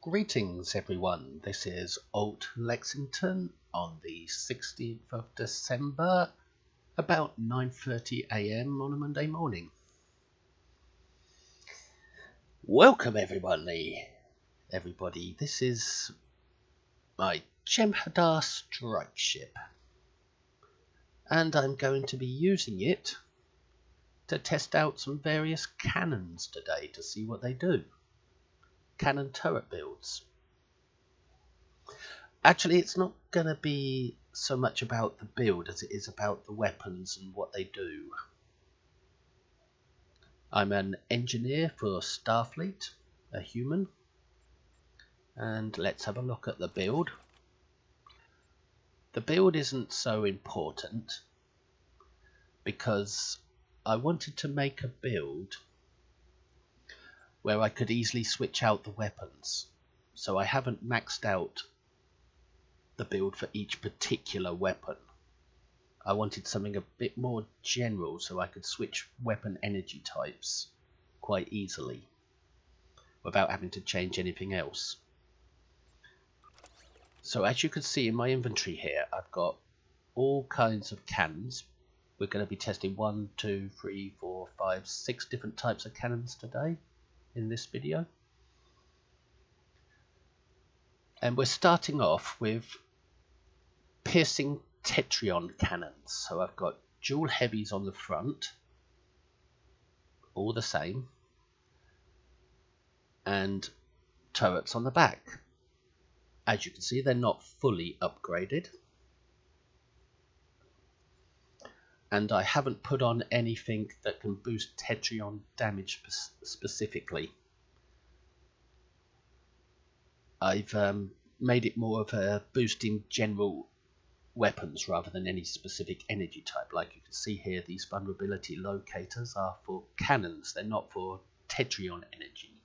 Greetings everyone, this is Old Lexington on the 16th of December, about 9:30 AM on a Monday morning. Welcome everybody, this is my Jem'hadar strike ship, and I'm going to be using it to test out some various cannons today to see what they do. Cannon turret builds. Actually, it's not going to be so much about the build as it is about the weapons and what they do. I'm an engineer for Starfleet, a human, and let's have a look at the build. The build isn't so important because I wanted to make a build where I could easily switch out the weapons, so I haven't maxed out the build for each particular weapon. I wanted something a bit more general so I could switch weapon energy types quite easily without having to change anything else. So as you can see in my inventory here, I've got all kinds of cannons. We're going to be testing 1, 2, 3, 4, 5, 6 different types of cannons today in this video, and we're starting off with Peircing Tetryon cannons. So I've got dual heavies on the front, all the same, and turrets on the back. As you can see, they're not fully upgraded, and I haven't put on anything that can boost Tetryon damage specifically. I've made it more of a boosting general weapons rather than any specific energy type. Like you can see here, these vulnerability locators are for cannons, they're not for Tetryon energy.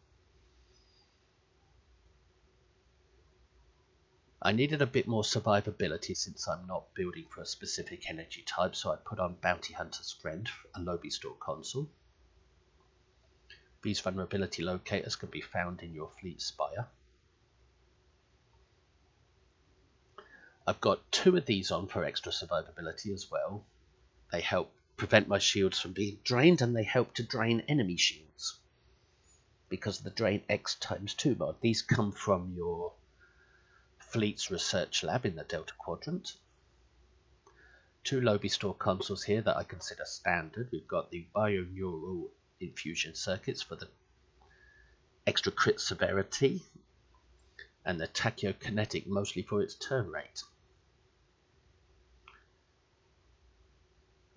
I needed a bit more survivability since I'm not building for a specific energy type, so I put on Bounty Hunter Strength, a lobby store console. These vulnerability locators can be found in your fleet spire. I've got 2 of these on for extra survivability as well. They help prevent my shields from being drained, and they help to drain enemy shields because of the Drain X ×2 mod. These come from your Fleet's research lab in the Delta Quadrant. 2 lobby store consoles here that I consider standard. We've got the bioneural infusion circuits for the extra crit severity, and the tachyokinetic mostly for its turn rate.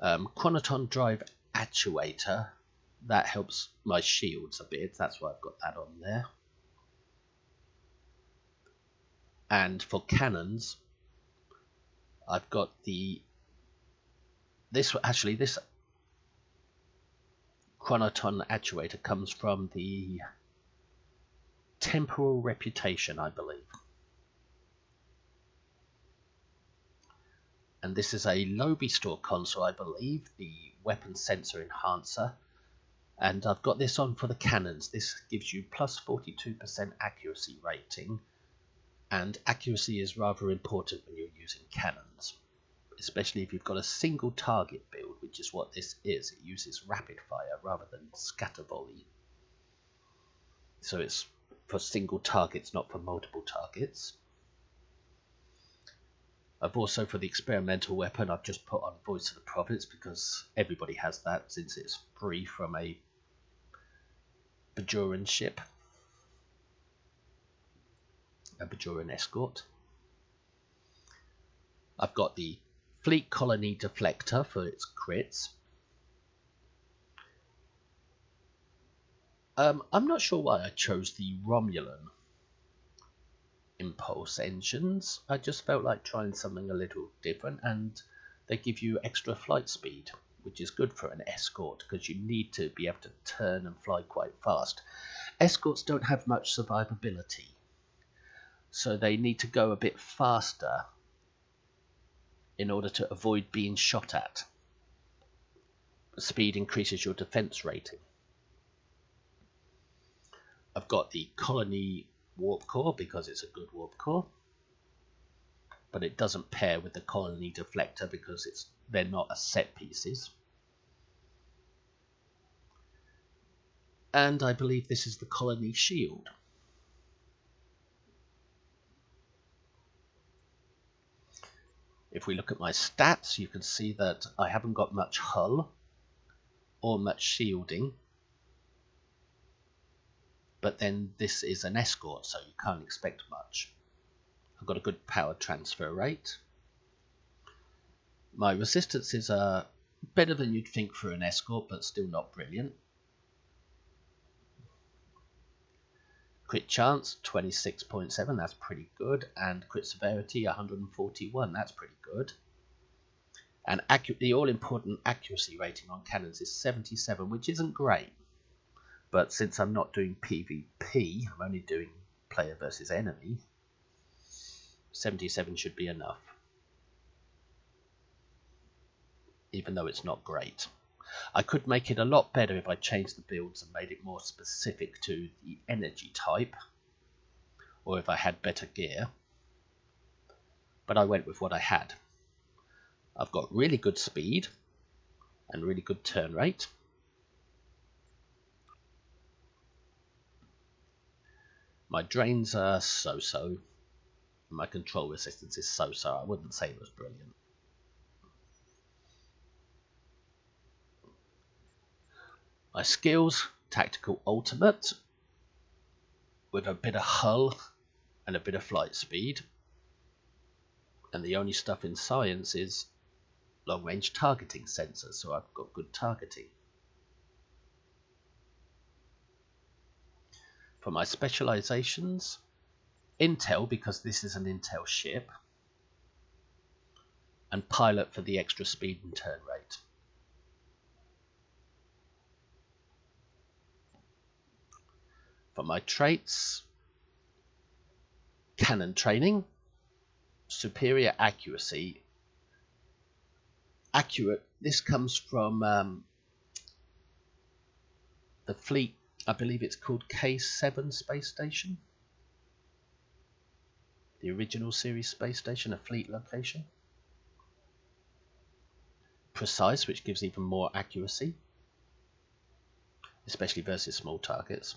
Chronoton drive actuator, that helps my shields a bit, that's why I've got that on there. And for cannons, I've got this Chronoton actuator comes from the Temporal reputation, I believe. And this is a lobby store console, I believe, the weapon sensor enhancer. And I've got this on for the cannons. This gives you plus 42% accuracy rating. And accuracy is rather important when you're using cannons, especially if you've got a single target build, which is what this is. It uses rapid fire rather than scatter volley. So it's for single targets, not for multiple targets. I've also, for the experimental weapon, I've just put on Voice of the Prophets because everybody has that since it's free from a Bajoran ship, a Bajoran escort. I've got the Fleet Colony Deflector for its crits. I'm not sure why I chose the Romulan impulse engines. I just felt like trying something a little different, and they give you extra flight speed, which is good for an escort because you need to be able to turn and fly quite fast. Escorts don't have much survivability, so they need to go a bit faster in order to avoid being shot at. Speed increases your defense rating. I've got the Colony warp core because it's a good warp core, but it doesn't pair with the colony deflector because they're not as set pieces. And I believe this is the colony shield. If we look at my stats, you can see that I haven't got much hull or much shielding, but then this is an escort, so you can't expect much. I've got a good power transfer rate. My resistances are better than you'd think for an escort, but still not brilliant. Crit chance 26.7, that's pretty good, and crit severity 141, that's pretty good. And the all-important accuracy rating on cannons is 77, which isn't great. But since I'm not doing PvP, I'm only doing player versus enemy, 77 should be enough. Even though it's not great. I could make it a lot better if I changed the builds and made it more specific to the energy type, or if I had better gear, but I went with what I had. I've got really good speed and really good turn rate. My drains are so-so. My control resistance is so-so. I wouldn't say it was brilliant. My skills, tactical ultimate, with a bit of hull and a bit of flight speed. And the only stuff in science is long range targeting sensors, so I've got good targeting. For my specializations, intel, because this is an intel ship, and pilot for the extra speed and turn rate. For my traits, cannon training, superior accuracy. Accurate, this comes from the fleet, I believe it's called K7 space station. The original series space station, a fleet location. Precise, which gives even more accuracy, especially versus small targets.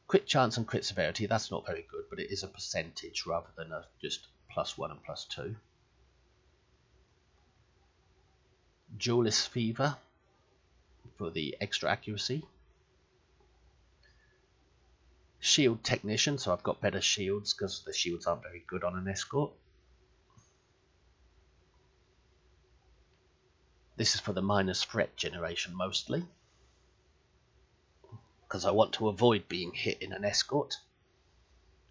Crit chance and crit severity, that's not very good, but it is a percentage rather than just +1 and +2. Duelist fever for the extra accuracy. Shield technician, so I've got better shields because the shields aren't very good on an escort. This is for the minus threat generation mostly, because I want to avoid being hit in an escort,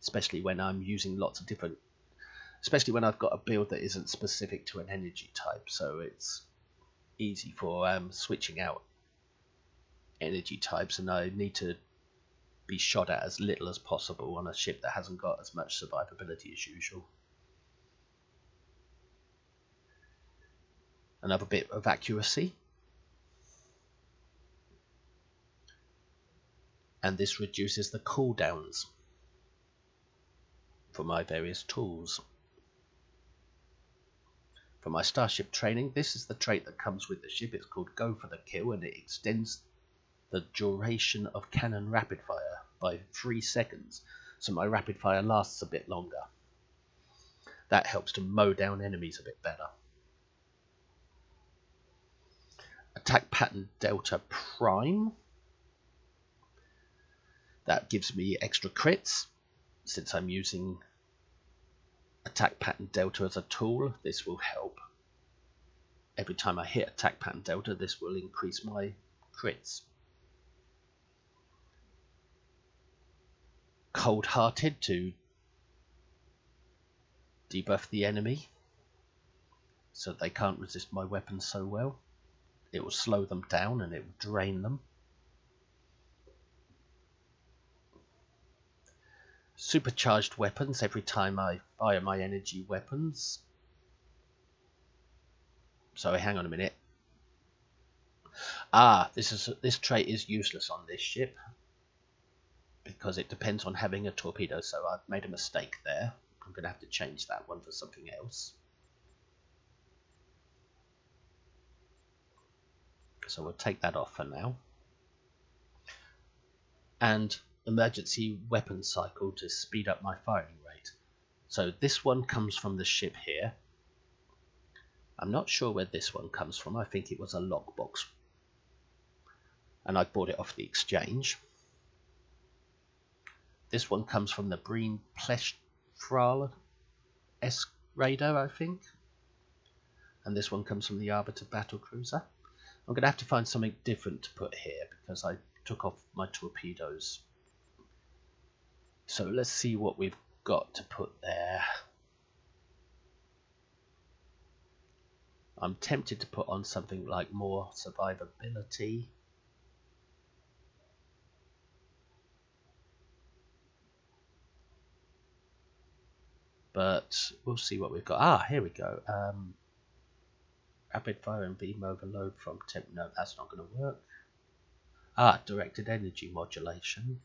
especially when I'm using lots of different, especially when I've got a build that isn't specific to an energy type, so it's easy for switching out energy types, and I need to be shot at as little as possible on a ship that hasn't got as much survivability as usual. Another bit of accuracy. And this reduces the cooldowns for my various tools. For my starship training, this is the trait that comes with the ship. It's called Go for the Kill, and it extends the duration of cannon rapid fire by 3 seconds, so my rapid fire lasts a bit longer. That helps to mow down enemies a bit better. Attack pattern Delta Prime. That gives me extra crits. Since I'm using attack pattern Delta as a tool, this will help. Every time I hit attack pattern Delta, this will increase my crits. Cold-hearted to debuff the enemy so they can't resist my weapons so well. It will slow them down and it will drain them. Supercharged weapons every time I fire my energy weapons. Sorry, hang on a minute. This trait is useless on this ship. because it depends on having a torpedo, so I've made a mistake there. I'm going to have to change that one for something else. So we'll take that off for now. And emergency weapon cycle to speed up my firing rate. So this one comes from the ship here. I'm not sure where this one comes from. I think it was a logbox. And I bought it off the exchange. This one comes from the Breen Plechtral S radar, I think. And this one comes from the Arbiter battlecruiser. I'm going to have to find something different to put here because I took off my torpedoes. So let's see what we've got to put there. I'm tempted to put on something like more survivability. But we'll see what we've got. Ah, here we go. Rapid fire and beam overload from temp. No, that's not going to work. Ah, directed energy modulation.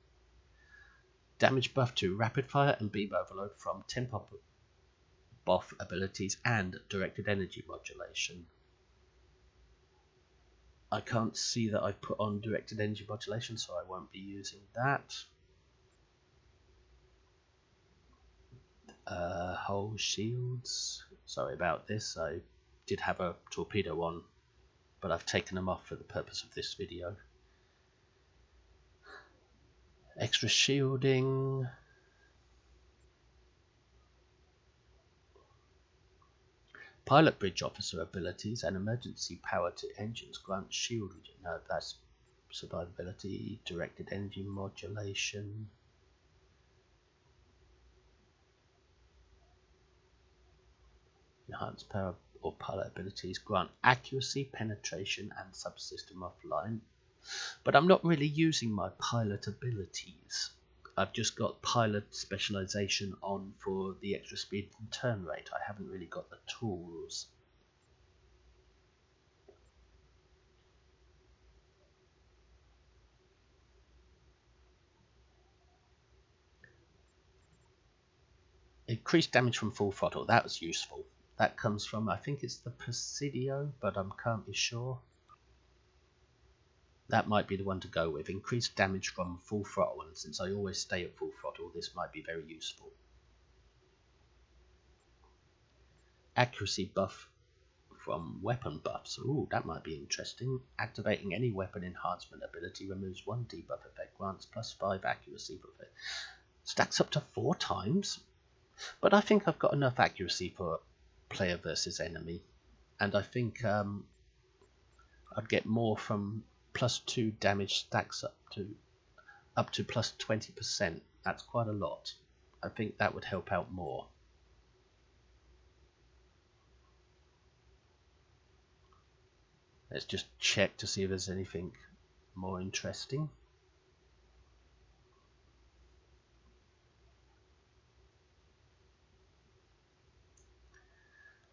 Damage buff to rapid fire and beam overload from temp buff abilities and directed energy modulation. I can't see that I've put on directed energy modulation, so I won't be using that. Hull shields. Sorry about this. I did have a torpedo on, but I've taken them off for the purpose of this video. Extra shielding. Pilot bridge officer abilities and emergency power to engines grant shield. No, that's survivability. Directed energy modulation. Enhanced power or pilot abilities grant accuracy, penetration, and subsystem offline. But I'm not really using my pilot abilities. I've just got pilot specialization on for the extra speed and turn rate. I haven't really got the tools. Increased damage from full throttle. That was useful. That comes from, I think it's the Presidio, but I can't be sure. That might be the one to go with. Increased damage from full throttle, and since I always stay at full throttle, this might be very useful. Accuracy buff from weapon buffs. Ooh, that might be interesting. Activating any weapon enhancement ability removes 1 debuff effect, grants +5 accuracy buff. Stacks up to 4 times. But I think I've got enough accuracy for player versus enemy, and I think I'd get more from +2 damage stacks up to +20%. That's quite a lot. I think that would help out more. Let's just check to see if there's anything more interesting.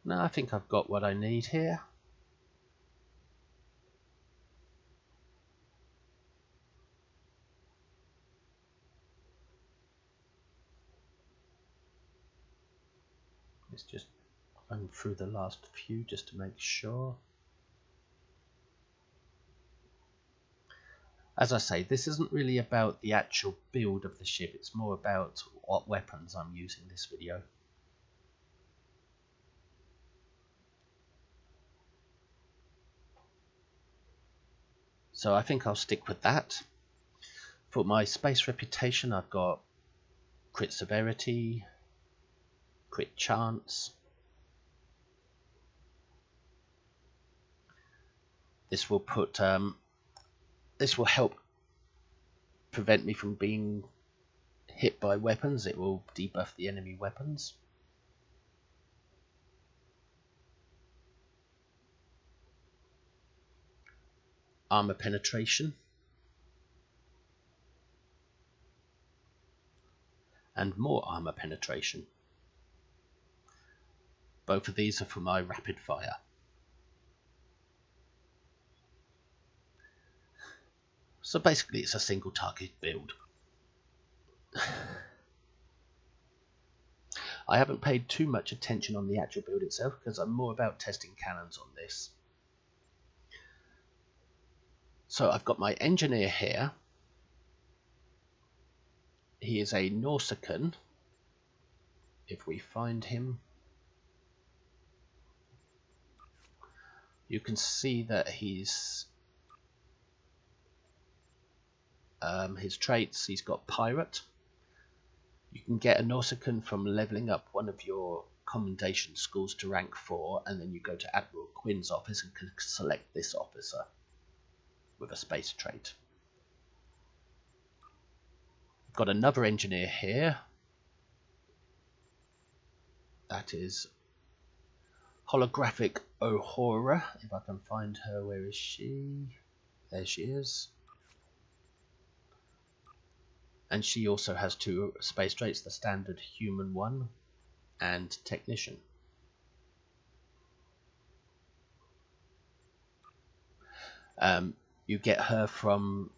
No, I think I've got what I need here. Let's just run through the last few just to make sure. As I say, this isn't really about the actual build of the ship, it's more about what weapons I'm using this video. So I think I'll stick with that. For my space reputation, I've got crit severity, crit chance. This will put this will help prevent me from being hit by weapons. It will debuff the enemy weapons. Armor penetration. And more armor penetration. Both of these are for my rapid fire. So basically it's a single target build. I haven't paid too much attention on the actual build itself because I'm more about testing cannons on this. So I've got my engineer here. He is a Nausicaan, if we find him. You can see that he's his traits, he's got pirate. You can get a Nausicaan from leveling up one of your commendation schools to rank 4, and then you go to Admiral Quinn's office and can select this officer with a space trait. I've got another engineer here. That is Holographic Uhura. If I can find her, where is she? There she is. And she also has 2 space traits, the standard human one and technician. You get her from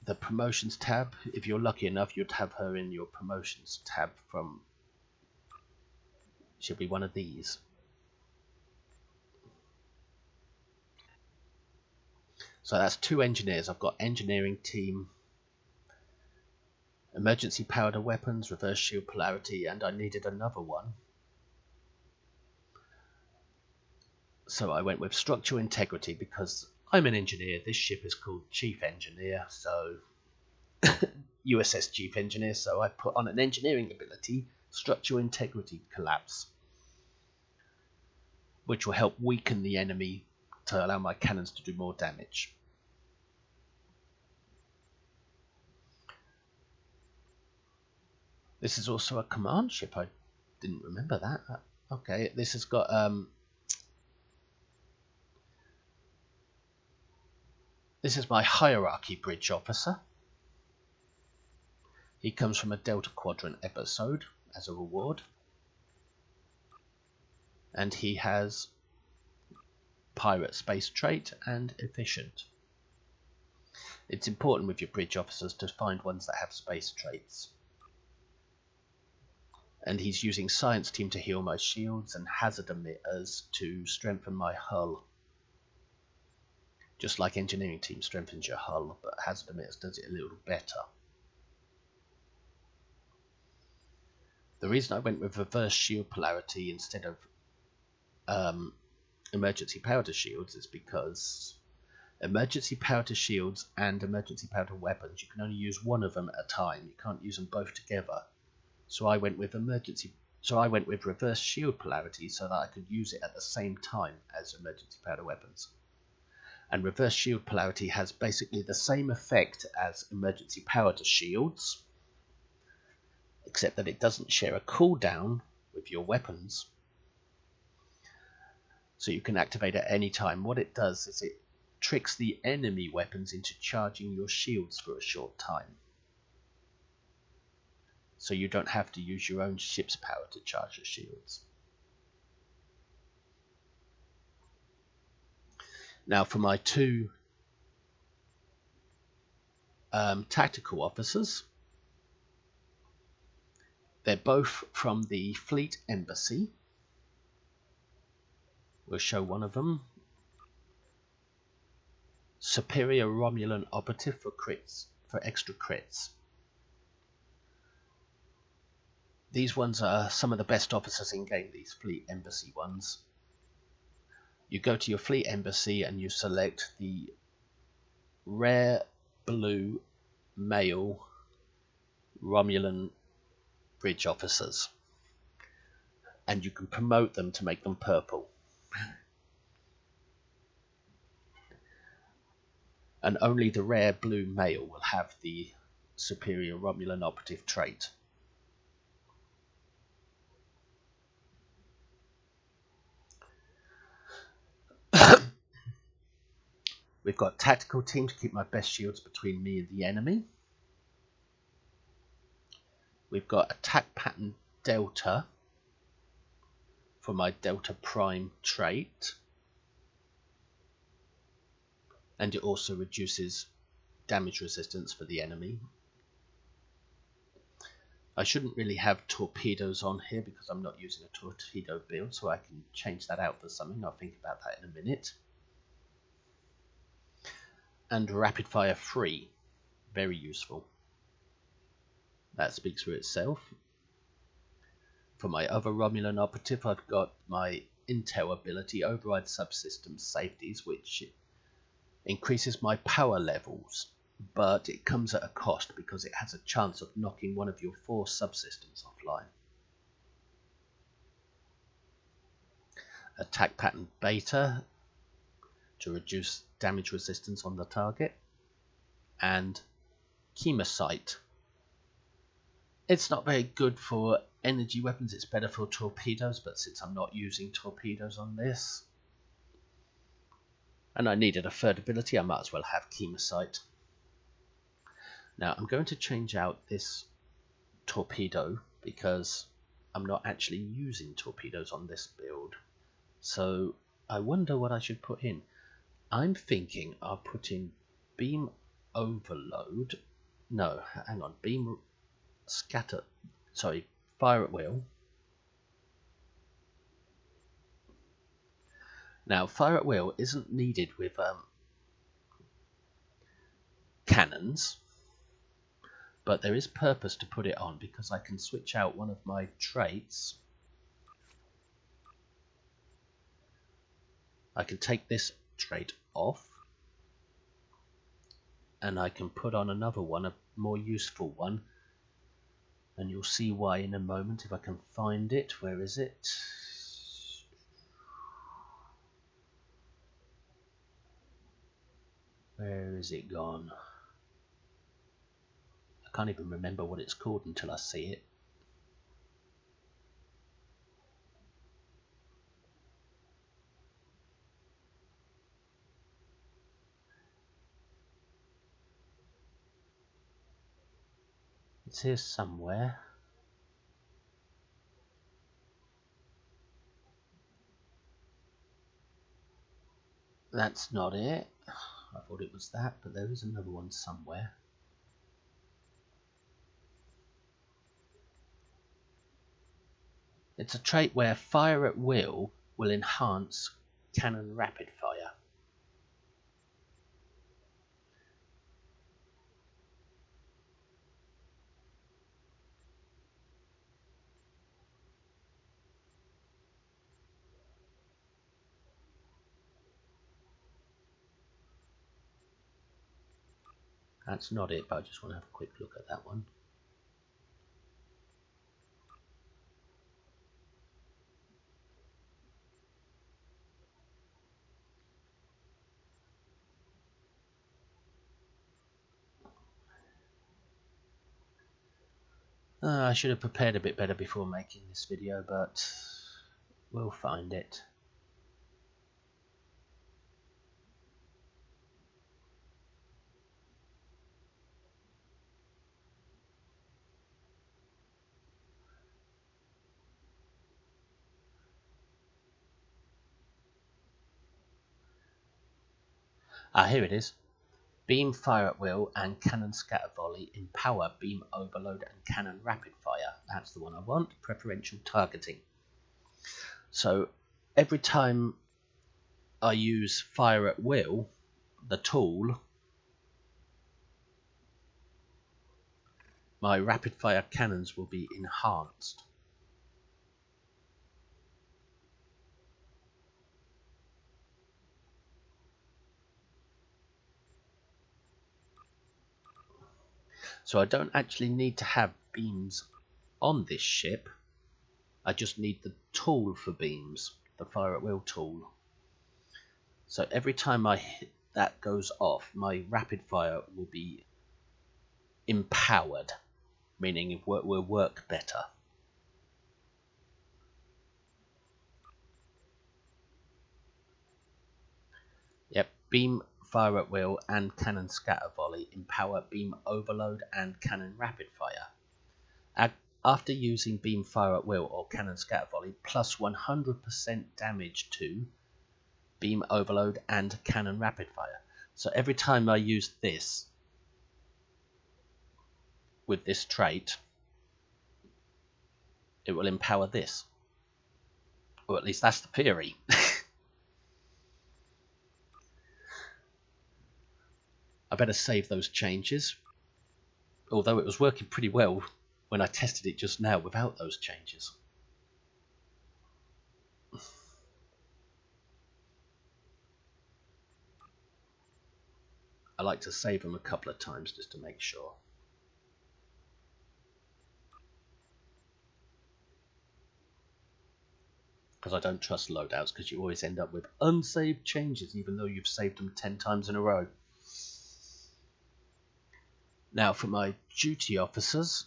the promotions tab. If you're lucky enough, you'd have her in your promotions tab from, she'll be one of these. So that's 2 engineers. I've got engineering team, emergency powder weapons, reverse shield polarity, and I needed another one. So I went with structural integrity because I'm an engineer. This ship is called Chief Engineer, so USS Chief Engineer, so I put on an engineering ability, structural integrity collapse, which will help weaken the enemy to allow my cannons to do more damage. This is also a command ship. I didn't remember that. Okay, this has got this is my hierarchy bridge officer. He comes from a Delta Quadrant episode as a reward, and he has pirate space trait and efficient. It's important with your bridge officers to find ones that have space traits. And he's using science team to heal my shields and hazard emitters to strengthen my hull. Just like engineering team strengthens your hull, but hazard emitters does it a little better. The reason I went with reverse shield polarity instead of emergency powder shields is because emergency powder shields and emergency powder weapons, you can only use one of them at a time. You can't use them both together. So I went with reverse shield polarity so that I could use it at the same time as emergency powder weapons. And reverse shield polarity has basically the same effect as emergency powder shields, except that it doesn't share a cooldown with your weapons. So you can activate at any time. What it does is it tricks the enemy weapons into charging your shields for a short time. So you don't have to use your own ship's power to charge your shields. Now for my 2 tactical officers, they're both from the Fleet Embassy. We'll show one of them. Superior Romulan Operative for crits, for extra crits. These ones are some of the best officers in game, these Fleet Embassy ones. You go to your Fleet Embassy and you select the rare blue male Romulan bridge officers, and you can promote them to make them purple. And only the rare blue male will have the superior Romulan operative trait. We've got tactical team to keep my best shields between me and the enemy. We've got attack pattern Delta for my Delta Prime trait, and it also reduces damage resistance for the enemy. I shouldn't really have torpedoes on here because I'm not using a torpedo build, so I can change that out for something. I'll think about that in a minute. And rapid fire free, very useful. That speaks for itself. For my other Romulan operative, I've got my intel ability, override subsystem safeties, which increases my power levels, but it comes at a cost because it has a chance of knocking one of your 4 subsystems offline. Attack pattern beta to reduce damage resistance on the target, and chemosite. It's not very good for energy weapons, it's better for torpedoes, but since I'm not using torpedoes on this, and I needed a third ability, I might as well have chemosite. Now I'm going to change out this torpedo because I'm not actually using torpedoes on this build. So I wonder what I should put in. I'm thinking I'll put in beam overload. No, hang on. Beam scatter. Sorry, fire at will. Now, fire at will isn't needed with cannons, but there is purpose to put it on because I can switch out one of my traits. I can take this trait off and I can put on another one, a more useful one, and you'll see why in a moment if I can find it. Where is it? Where is it gone? I can't even remember what it's called until I see it. It's here somewhere. That's not it. I thought it was that, but there is another one somewhere. It's a trait where fire at will enhance cannon rapid fire. That's not it, but I just want to have a quick look at that one. I should have prepared a bit better before making this video, but we'll find it. Here it is. Beam fire at will and cannon scatter volley empower beam overload and cannon rapid fire. That's the one I want. Preferential targeting. So every time I use fire at will, the tool, my rapid fire cannons will be enhanced. So I don't actually need to have beams on this ship. I just need the tool for beams, the fire at will tool. So every time I hit that goes off, my rapid fire will be empowered, meaning it will work better. Yep, beam fire at will and cannon scatter volley empower beam overload and cannon rapid fire. After using beam fire at will or cannon scatter volley, plus 100% damage to beam overload and cannon rapid fire. So every time I use this with this trait, it will empower this. Or at least that's the theory. I better save those changes. Although it was working pretty well when I tested it just now without those changes. I like to save them a couple of times just to make sure. Because I don't trust loadouts, because you always end up with unsaved changes even though you've saved them 10 times in a row. Now for my duty officers.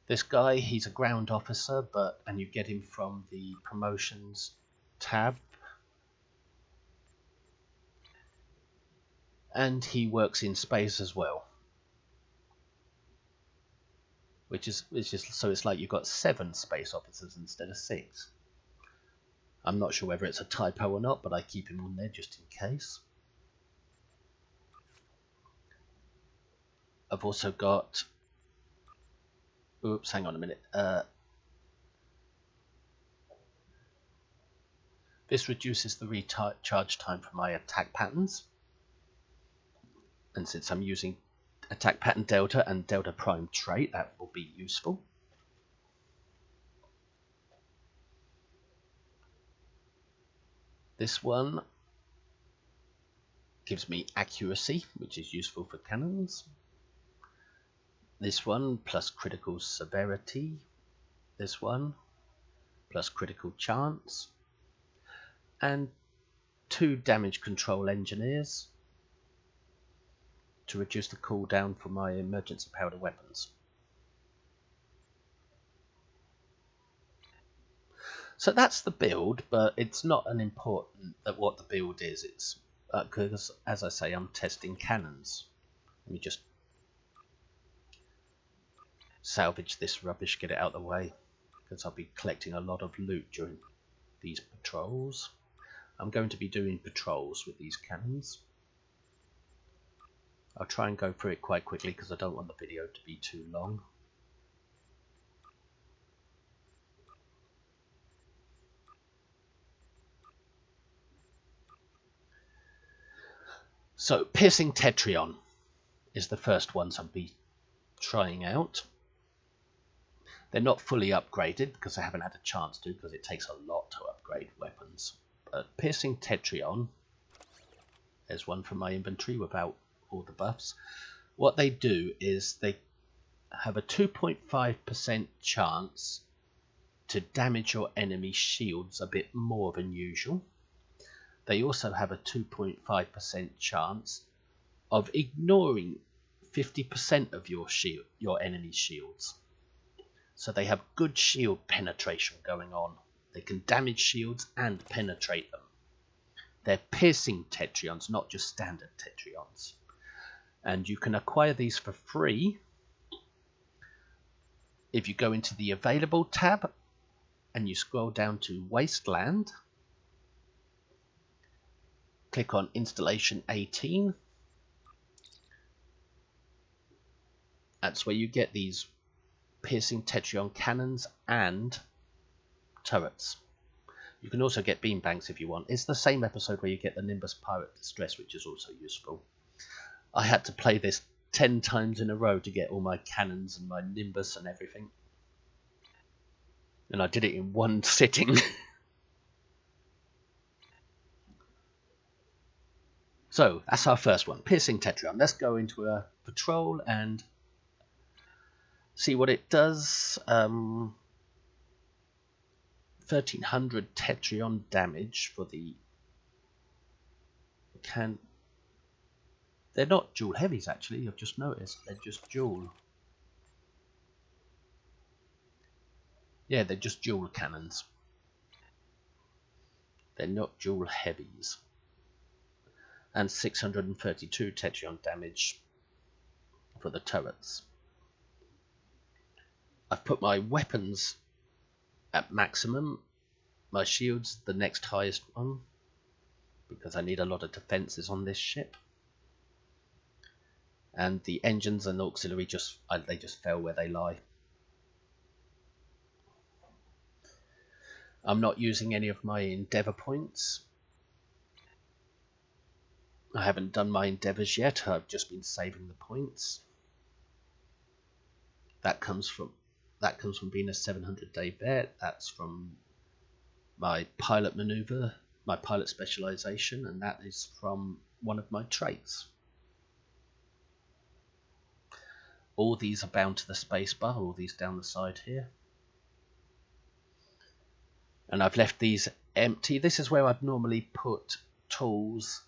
This guy, he's a ground officer, and you get him from the promotions tab. And he works in space as well. Which is so it's like you've got 7 space officers instead of 6. I'm not sure whether it's a typo or not, but I keep him on there just in case. I've also got... Oops, hang on a minute. This reduces the recharge time for my attack patterns. And since I'm using attack pattern Delta and Delta Prime trait, that will be useful. This one gives me accuracy, which is useful for cannons. This one plus critical severity. This one plus critical chance. And 2 damage control engineers to reduce the cooldown for my emergency powder weapons. So that's the build, but it's not an important that what the build is. It's because, as I say, I'm testing cannons. Let me just salvage this rubbish, get it out of the way, because I'll be collecting a lot of loot during these patrols. I'm going to be doing patrols with these cannons. I'll try and go through it quite quickly because I don't want the video to be too long. So, Peircing Tetryon is the first ones I'll be trying out. They're not fully upgraded because I haven't had a chance to, because it takes a lot to upgrade weapons. But Peircing Tetryon, there's one from my inventory without all the buffs. What they do is they have a 2.5% chance to damage your enemy shields a bit more than usual. They also have a 2.5% chance of ignoring 50% of your enemy's shields. So they have good shield penetration going on. They can damage shields and penetrate them. They're Peircing Tetryons, not just standard Tetryons. And you can acquire these for free if you go into the Available tab and you scroll down to Wasteland. Click on Installation 18. That's where you get these Peircing Tetryon cannons and turrets. You can also get beambanks if you want. It's the same episode where you get the Nimbus Pirate Distress, which is also useful. I had to play this 10 times in a row to get all my cannons and my Nimbus and everything. And I did it in one sitting. So, that's our first one, Peircing Tetryon. Let's go into a patrol and see what it does. 1300 Tetryon damage for the They're not dual heavies, actually. I've just noticed. They're just dual. Yeah, they're just dual cannons. They're not dual heavies. And 632 Tetryon damage for the turrets. I've put my weapons at maximum. My shields, the next highest one, because I need a lot of defences on this ship. And the engines and auxiliary they just fell where they lie. I'm not using any of my endeavour points. I haven't done my endeavours yet. I've just been saving the points. That comes from being a 700-day vet. That's from my pilot manoeuvre, my pilot specialisation, and that is from one of my traits. All these are bound to the spacebar, all these down the side here. And I've left these empty. This is where I'd normally put tools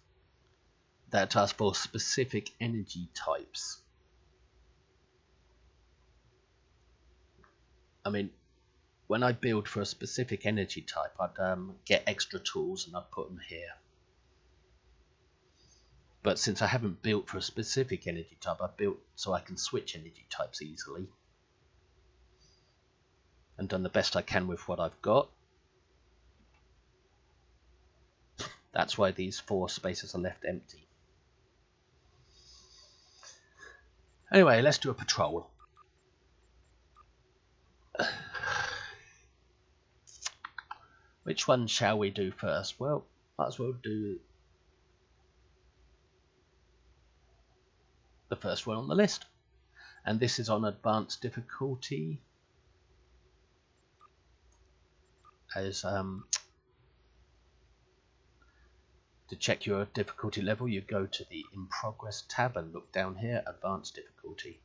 that are for specific energy types. I mean, when I build for a specific energy type, I'd get extra tools and I'd put them here. But since I haven't built for a specific energy type, I've built so I can switch energy types easily. And done the best I can with what I've got. That's why these 4 spaces are left empty. Anyway, let's do a patrol. Which one shall we do first? Well, might as well do the first one on the list. And this is on advanced difficulty. As to check your difficulty level, you go to the In Progress tab and look down here, advanced difficulty.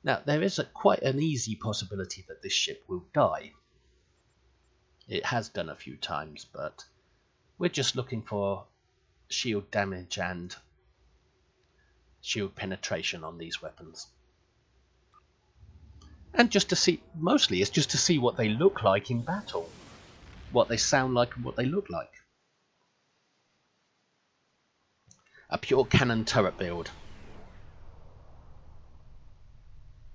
Now, there is quite an easy possibility that this ship will die. It has done a few times, but we're just looking for shield damage and shield penetration on these weapons. And just to see, mostly it's just to see what they look like in battle. What they sound like and what they look like. A pure cannon turret build.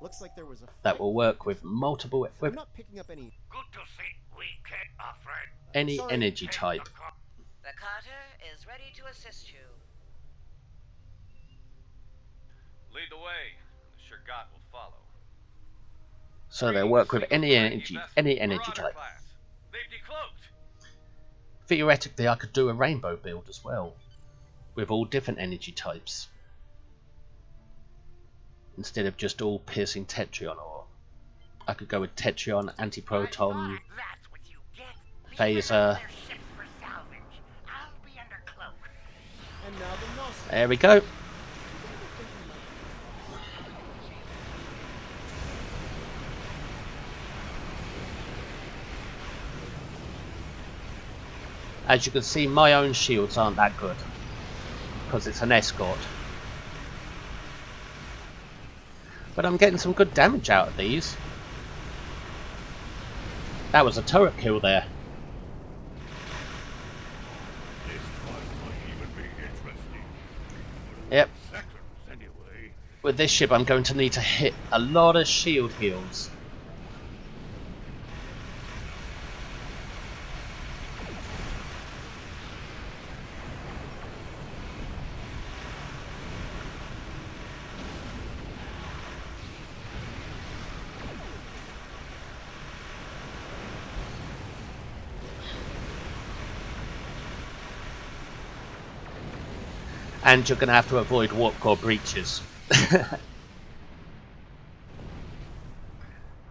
Looks like there was a that will work with multiple I'm not picking up any. Good to see we can't afraid. any Sorry. energy type. The Carter is ready to assist you. Lead the way, and the Shurgat will follow. So they'll work with any energy Marauder type. class. They've decloaked. Theoretically, I could do a rainbow build as well, with all different energy types, instead of just all piercing Tetryon. Or I could go with Tetryons, Antiproton, That's what you get. Phaser. Their ship for salvage. I'll be under cloak. And now the Gnostic. There we go. As you can see, my own shields aren't that good, because it's an escort. But I'm getting some good damage out of these. That was a turret kill there. This one might even be interesting. Yep. Seconds, anyway. With this ship, I'm going to need to hit a lot of shield heals. And you're going to have to avoid warp core breaches.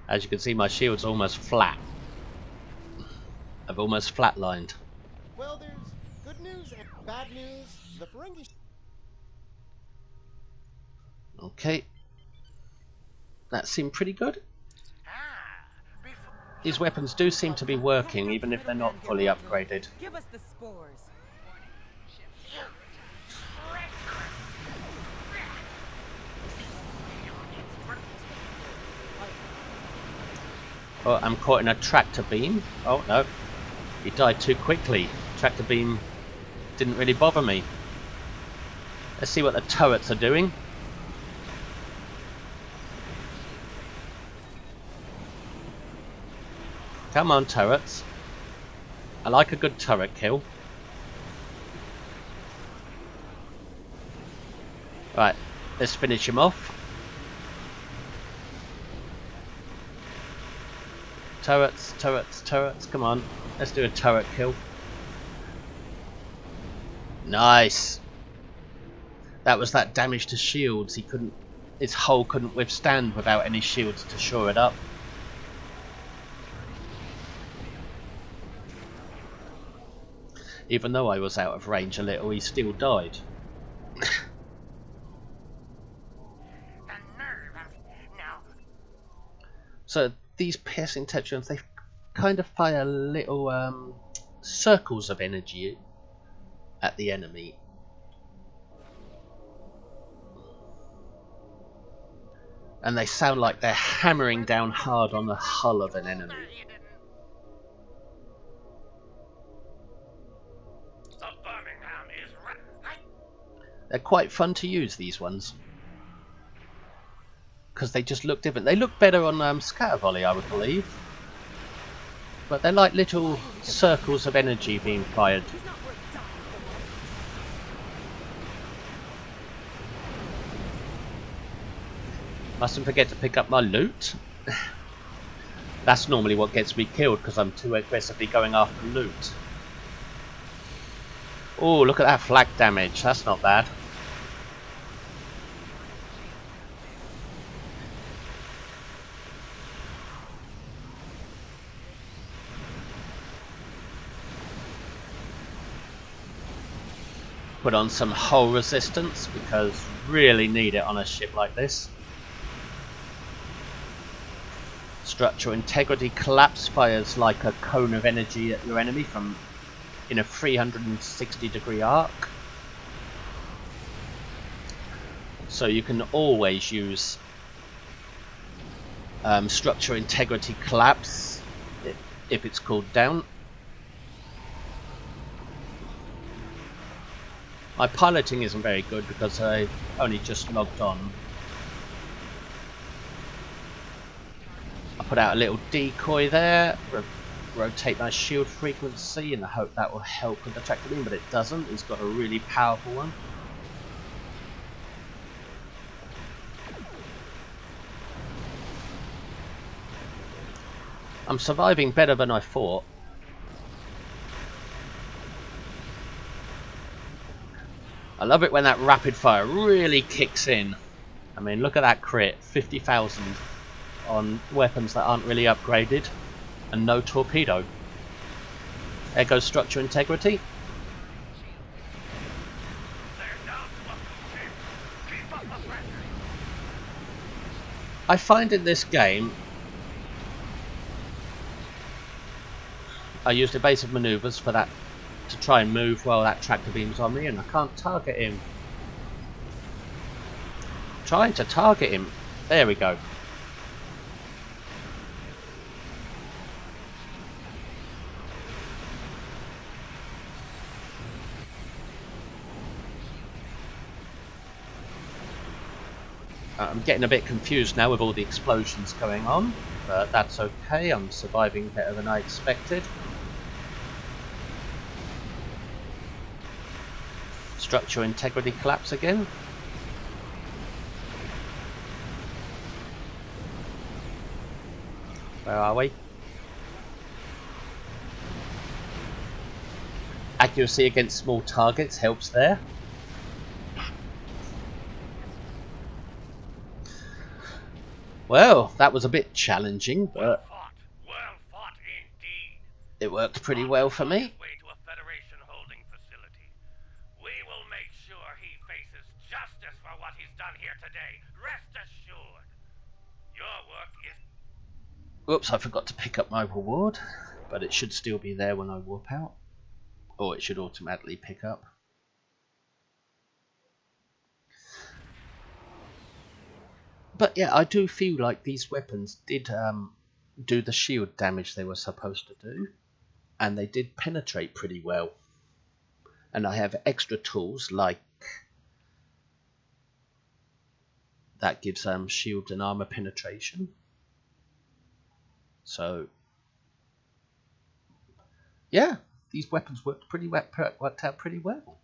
As you can see, my shield's almost flat. I've almost flatlined. Well, there's good news and bad news. The Ferengi. Okay. That seemed pretty good. Before These weapons do seem to be working, even if they're not fully upgraded. Give us the spores. Oh, I'm caught in a tractor beam. Oh no, he died too quickly. Tractor beam didn't really bother me. Let's see what the turrets are doing. Come on, turrets. I like a good turret kill. Right, Let's finish him off. Turrets, turrets, turrets. Come on. Let's do a turret kill. Nice. That was that damage to shields. He couldn't. His hull couldn't withstand without any shields to shore it up. Even though I was out of range a little, he still died. So these piercing Tetryons, they kind of fire little circles of energy at the enemy. And they sound like they're hammering down hard on the hull of an enemy. They're quite fun to use, these ones. Because they just look different. They look better on scatter volley, I would believe. But they're like little circles of energy being fired. Mustn't forget to pick up my loot. That's normally what gets me killed because I'm too aggressively going after loot. Oh, look at that flak damage. That's not bad. Put on some hull resistance because really need it on a ship like this. Structural integrity collapse fires like a cone of energy at your enemy from in a 360-degree arc. So you can always use structural integrity collapse if it's called down. My piloting isn't very good because I only just logged on. I put out a little decoy there, rotate my shield frequency in the hope that will help with the tractor beam, but it doesn't. He's got a really powerful one. I'm surviving better than I thought. I love it when that rapid fire really kicks in. I mean, look at that crit, 50,000 on weapons that aren't really upgraded, and no torpedo. There goes structure integrity. I find in this game, I used evasive maneuvers for that, to try and move while that tractor beam's on me, and I can't target him. Trying to target him. There we go. I'm getting a bit confused now with all the explosions going on, but that's okay. I'm surviving better than I expected. Structural integrity collapse again. Where are we? Accuracy against small targets helps there. Well, that was a bit challenging, but Well fought indeed. it worked pretty well for me. Way to a Federation holding facility. We will make sure he faces justice for what he's done here today. Rest assured. Your work is... Whoops, I forgot to pick up my reward, but it should still be there when I warp out. Or it should automatically pick up. But yeah, I do feel like these weapons did do the shield damage they were supposed to do, and they did penetrate pretty well. And I have extra tools like that gives shield and armor penetration. So yeah, these weapons worked out pretty well,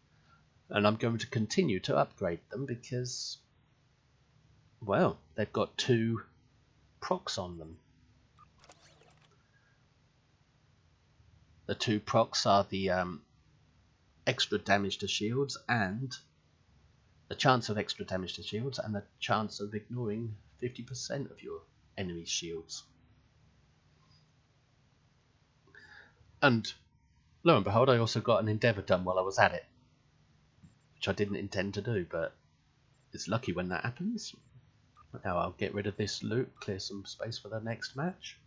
and I'm going to continue to upgrade them because Well, they've got 2 procs on them. The 2 procs are the extra damage to shields and the chance of extra damage to shields and the chance of ignoring 50% of your enemy's shields. And lo and behold, I also got an endeavour done while I was at it, which I didn't intend to do, but it's lucky when that happens. Now I'll get rid of this loot, clear some space for the next match.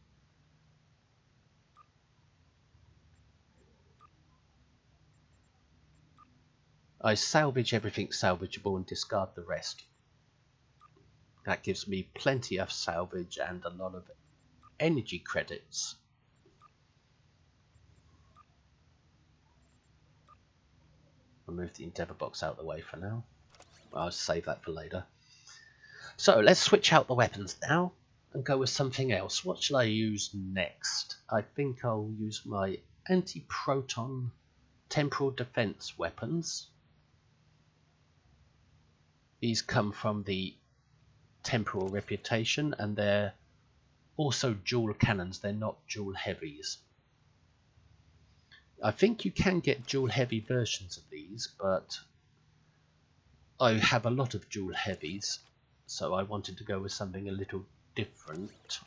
I salvage everything salvageable and discard the rest. That gives me plenty of salvage and a lot of energy credits. I'll move the endeavour box out of the way for now. I'll save that for later. So let's switch out the weapons now and go with something else. What shall I use next? I think I'll use my Antiproton temporal defense weapons. These come from the Temporal reputation and they're also dual cannons. They're not dual heavies. I think you can get dual heavy versions of these, but I have a lot of dual heavies, so I wanted to go with something a little different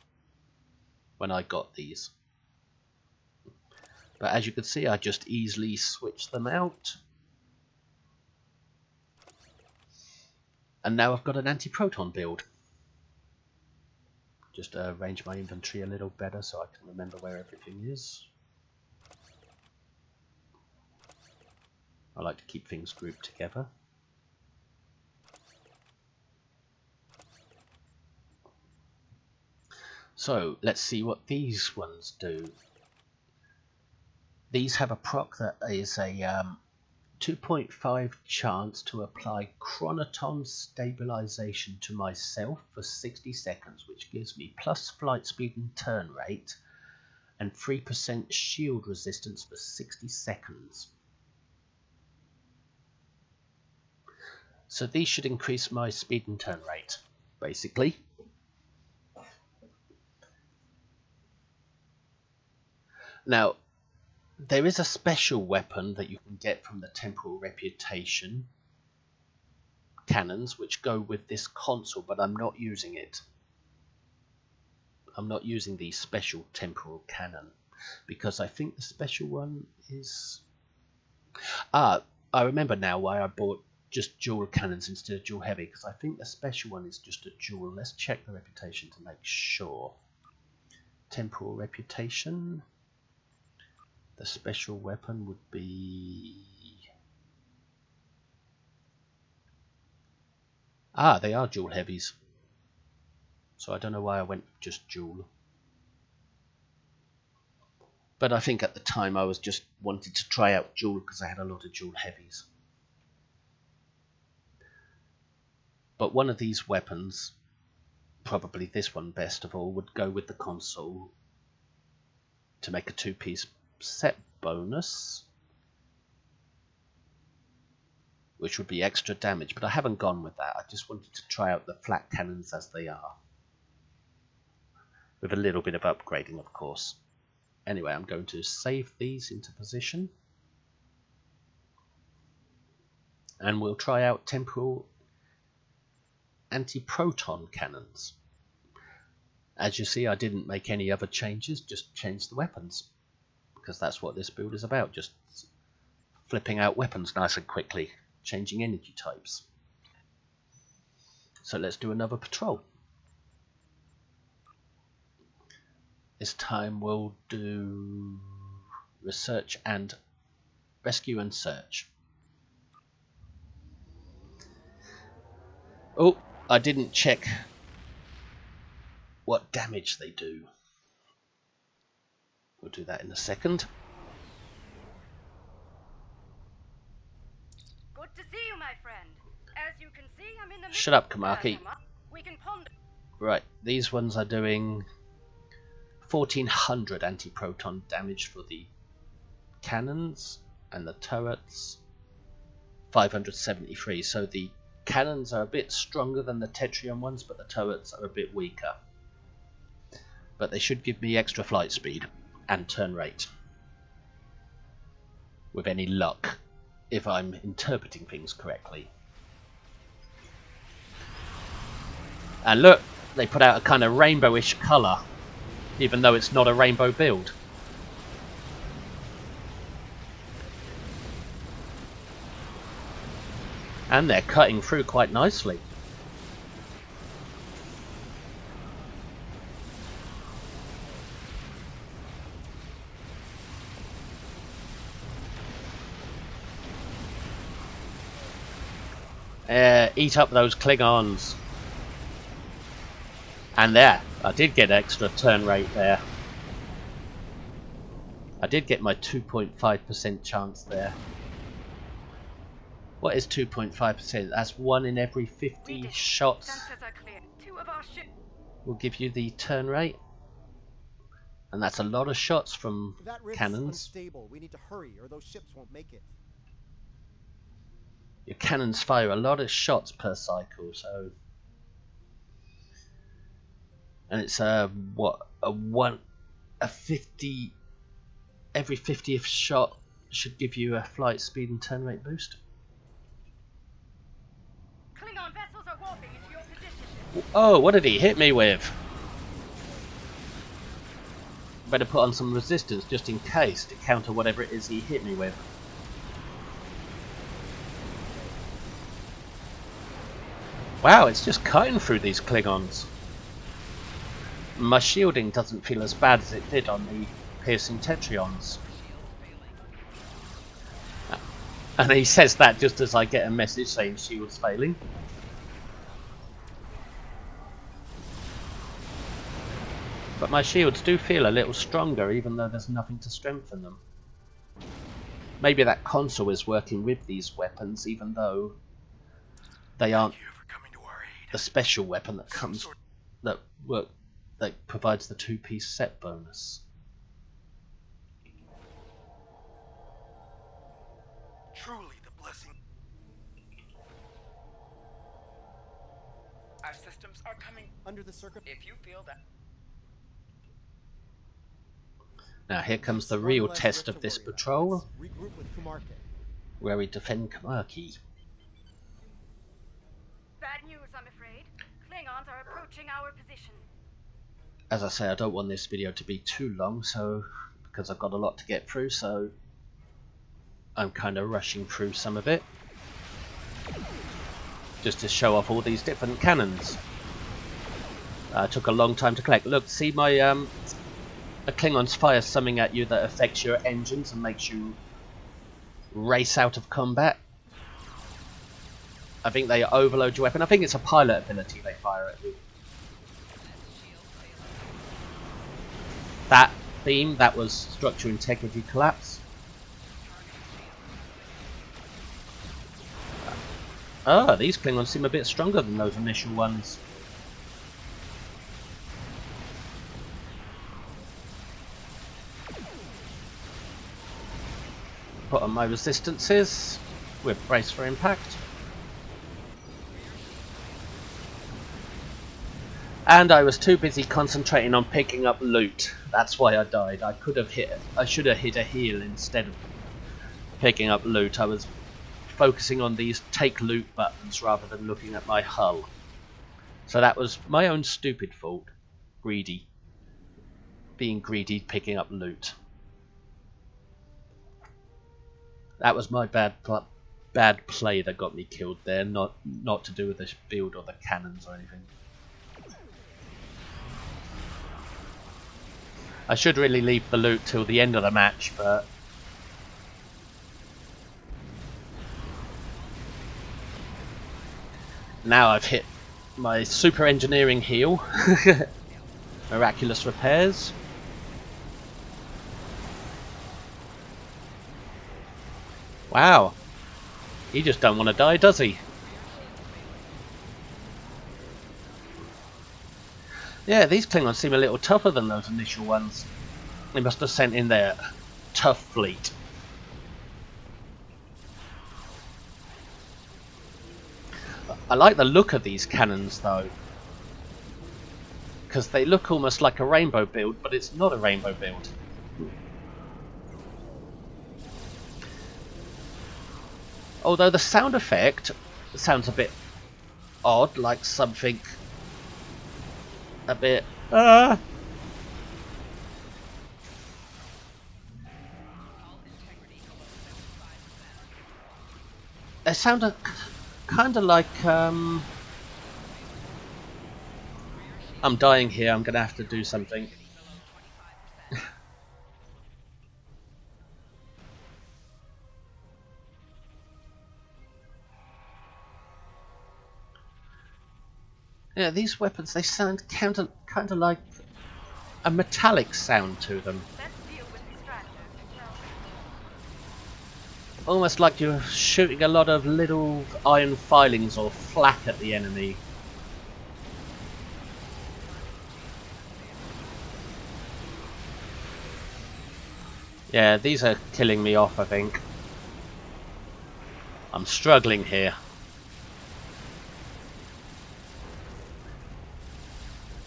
when I got these. But as you can see, I just easily switched them out. And now I've got an Antiproton build. Just arrange my inventory a little better so I can remember where everything is. I like to keep things grouped together. So let's see what these ones do. These have a proc that is a 2.5 chance to apply chronoton stabilization to myself for 60 seconds, which gives me plus flight speed and turn rate and 3% shield resistance for 60 seconds. So these should increase my speed and turn rate, basically. Now, there is a special weapon that you can get from the Temporal reputation cannons, which go with this console, but I'm not using it. I'm not using the special Temporal cannon, because I think the special one is... I remember now why I bought just dual cannons instead of dual heavy, because I think the special one is just a dual. Let's check the reputation to make sure. Temporal reputation. The special weapon would be... they are dual heavies. So I don't know why I went just dual. But I think at the time I was just wanted to try out dual because I had a lot of dual heavies. But one of these weapons, probably this one best of all, would go with the console to make a 2-piece set bonus, which would be extra damage, but I haven't gone with that. I just wanted to try out the flat cannons as they are, with a little bit of upgrading, of course. Anyway, I'm going to save these into position, and we'll try out Temporal Antiproton cannons. As you see, I didn't make any other changes, just changed the weapons, because that's what this build is about, just flipping out weapons nice and quickly, changing energy types. So let's do another patrol. This time we'll do research and rescue and search. Oh, I didn't check what damage they do. We'll do that in a second. Good to see you, my friend. As you can see, I'm in the Shut up, Kamaki. We can ponder. Right, these ones are doing 1400 antiproton damage for the cannons, and the turrets 573. So the cannons are a bit stronger than the Tetryon ones, but the turrets are a bit weaker. But they should give me extra flight speed and turn rate. With any luck, if I'm interpreting things correctly. And look, they put out a kind of rainbowish colour, even though it's not a rainbow build. And they're cutting through quite nicely. Eat up those Klingons. And there, I did get extra turn rate there. I did get my 2.5% chance there. What is 2.5%? That's 1 in every 50 shots. Sensors are clear. 2 of our ships. Will give you the turn rate. And that's a lot of shots from That rift's cannons. unstable. We need to hurry, or those ships won't make it. Your cannons fire a lot of shots per cycle, so... And it's every 50th shot should give you a flight speed and turn rate boost. Klingon vessels are warping into your position. Oh, what did he hit me with? Better put on some resistance just in case to counter whatever it is he hit me with. Wow, it's just cutting through these Klingons. My shielding doesn't feel as bad as it did on the Peircing Tetryons. And he says that just as I get a message saying shield's failing. But my shields do feel a little stronger even though there's nothing to strengthen them. Maybe that console is working with these weapons even though they aren't the special weapon that comes that provides the 2-piece set bonus. Truly the blessing. Our systems are coming Under the circuit. if you feel that. Now here comes the real test of this patrol, Regroup with Kumarke. where we defend Kumarke. Bad news, I'm afraid. Klingons are approaching our position. As I say, I don't want this video to be too long, so because I've got a lot to get through, so I'm kind of rushing through some of it, just to show off all these different cannons. Took a long time to collect. Look, see my a Klingon's fire something at you that affects your engines and makes you race out of combat. I think they overload your weapon. I think it's a pilot ability they fire at you. That theme, that was structure integrity collapse. Ah, these Klingons seem a bit stronger than those initial ones. Put on my resistances with brace for impact. And I was too busy concentrating on picking up loot. That's why I died. I should have hit a heal instead of picking up loot. I was focusing on these take loot buttons rather than looking at my hull. So that was my own stupid fault. Greedy. Being greedy, picking up loot. That was my bad play that got me killed there, not to do with the build or the cannons or anything. I should really leave the loot till the end of the match, but now I've hit my super engineering heal. Miraculous repairs. Wow. He just don't want to die, does he? Yeah, these Klingons seem a little tougher than those initial ones. They must have sent in their tough fleet. I like the look of these cannons though, because they look almost like a rainbow build, but it's not a rainbow build. Although the sound effect sounds a bit odd, like something a bit... It sounded kind of like... I'm dying here, I'm going to have to do something. Yeah, these weapons, they sound kind of like a metallic sound to them. Let's deal with Disruptors. Almost like you're shooting a lot of little iron filings or flak at the enemy. Yeah, these are killing me off, I think. I'm struggling here.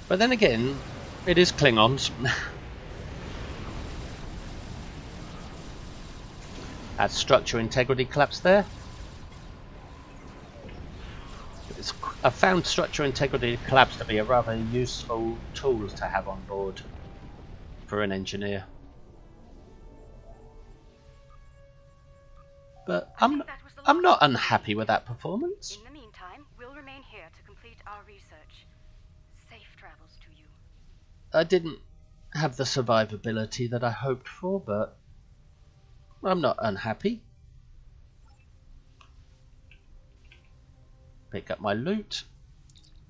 But then again, it is Klingons. Had structure integrity collapsed there. I found structure integrity collapse to be a rather useful tool to have on board for an engineer. But I'm not unhappy with that performance. In the meantime, we'll remain here to complete our research. Safe travels to you. I didn't have the survivability that I hoped for, but I'm not unhappy. Pick up my loot.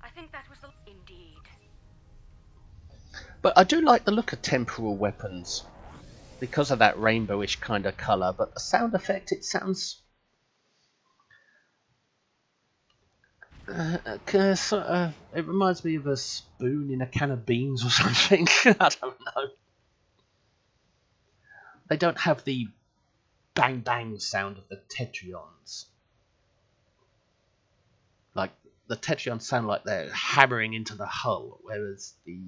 I think that was the... Indeed. But I do like the look of temporal weapons because of that rainbowish kind of colour, but the sound effect, it sounds it reminds me of a spoon in a can of beans or something. I don't know. They don't have the bang bang sound of the Tetryons. Like the Tetryons sound like they're hammering into the hull, whereas the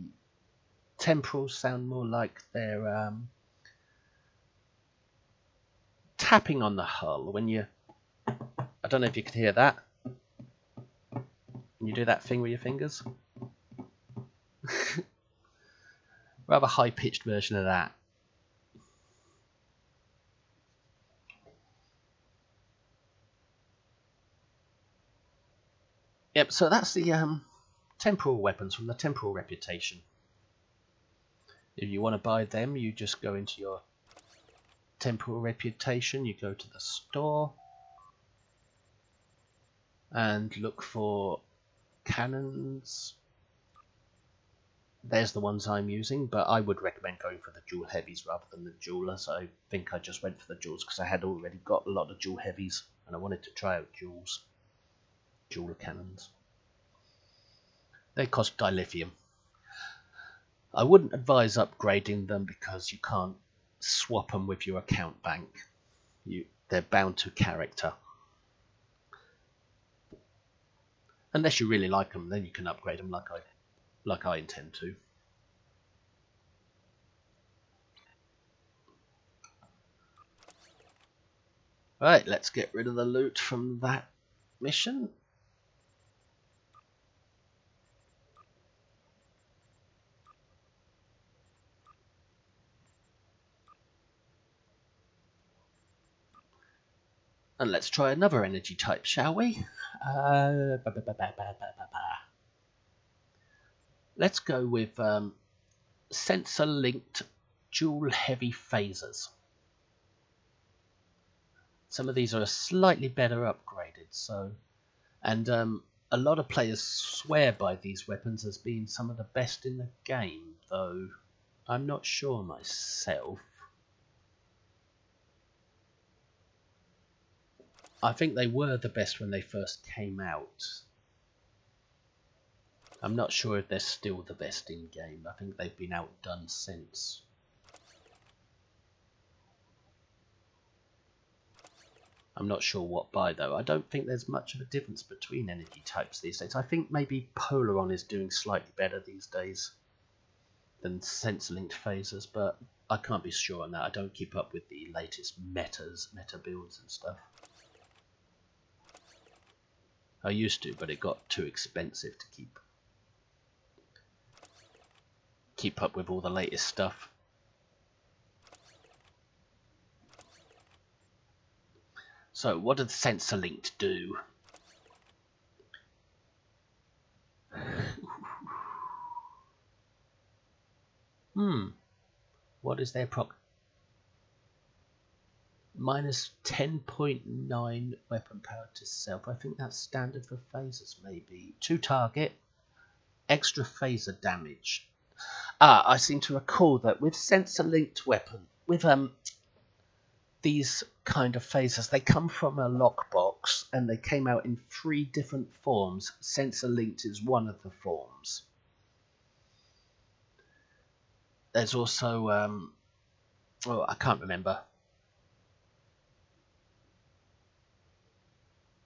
Temporals sound more like they're tapping on the hull when you... I don't know if you could hear that. When you do that thing with your fingers. Rather high-pitched version of that. Yep, so that's the temporal weapons from the Temporal reputation. If you want to buy them, you just go into your Temporal reputation, you go to the store and look for cannons. There's the ones I'm using, but I would recommend going for the Duel Heavies rather than the Duelers. I think I just went for the Duels because I had already got a lot of Duel Heavies and I wanted to try out Duel cannons. They cost dilithium. I wouldn't advise upgrading them because you can't swap them with your account bank. They're bound to character. Unless you really like them, then you can upgrade them like I intend to. Right, let's get rid of the loot from that mission. And let's try another energy type, shall we? Let's go with sensor-linked dual heavy phasers. Some of these are slightly better upgraded, and a lot of players swear by these weapons as being some of the best in the game, though I'm not sure myself. I think they were the best when they first came out. I'm not sure if they're still the best in game. I think they've been outdone since. I'm not sure what by though. I don't think there's much of a difference between energy types these days. I think maybe Polaron is doing slightly better these days than sensor-linked phasers, but I can't be sure on that. I don't keep up with the latest meta builds and stuff. I used to, but it got too expensive to keep up with all the latest stuff. So, what did sensor-linked do? What is their proc? Minus 10.9 weapon power to self. I think that's standard for phasers, maybe. To target, extra phaser damage. I seem to recall that with sensor-linked weapon, with these kind of phasers, they come from a lockbox and they came out in 3 different forms. Sensor-linked is one of the forms. There's also, I can't remember.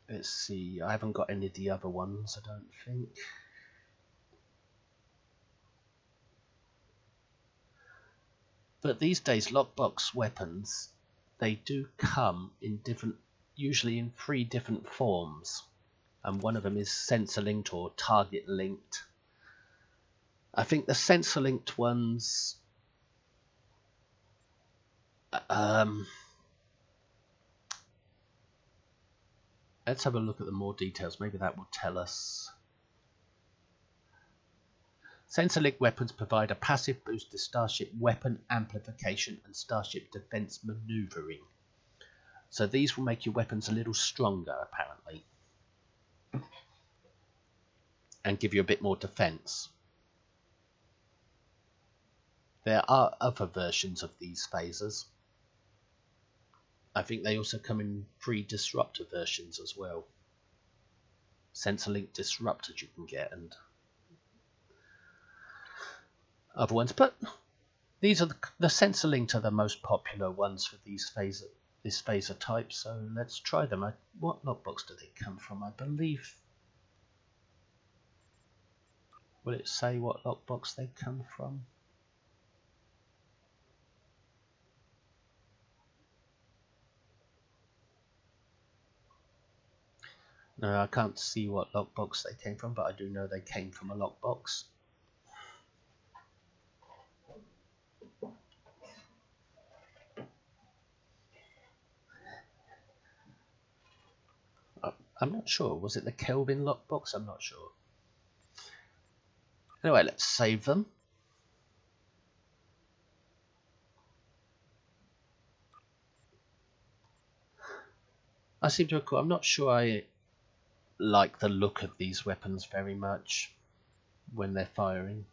Let's see, I haven't got any of the other ones, I don't think. But these days, lockbox weapons, they do come in usually in 3 different forms. And one of them is sensor-linked or target-linked. I think the sensor-linked ones... let's have a look at the more details. Maybe that will tell us. Sensor-linked weapons provide a passive boost to starship weapon amplification and starship defense maneuvering. So these will make your weapons a little stronger, apparently, and give you a bit more defense. There are other versions of these phasers. I think they also come in 3 disruptor versions as well. Sensor-linked disruptors you can get, and other ones. But these are the sensor-linked are the most popular ones for this phaser type. So let's try them. What lockbox do they come from? I believe. Will it say what lockbox they come from? No, I can't see what lockbox they came from, but I do know they came from a lockbox. I'm not sure. Was it the Kelvin lockbox? I'm not sure. Anyway, let's save them. I seem to recall. I'm not sure I like the look of these weapons very much when they're firing.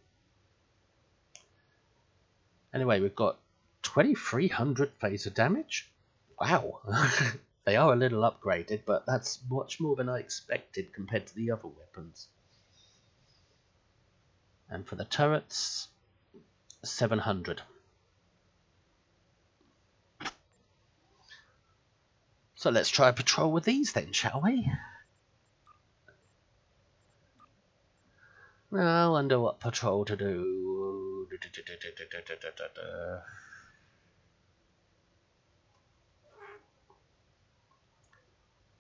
Anyway, we've got 2300 phaser damage. Wow. They are a little upgraded, but that's much more than I expected compared to the other weapons. And for the turrets, 700. So let's try a patrol with these then, shall we? I wonder what patrol to do.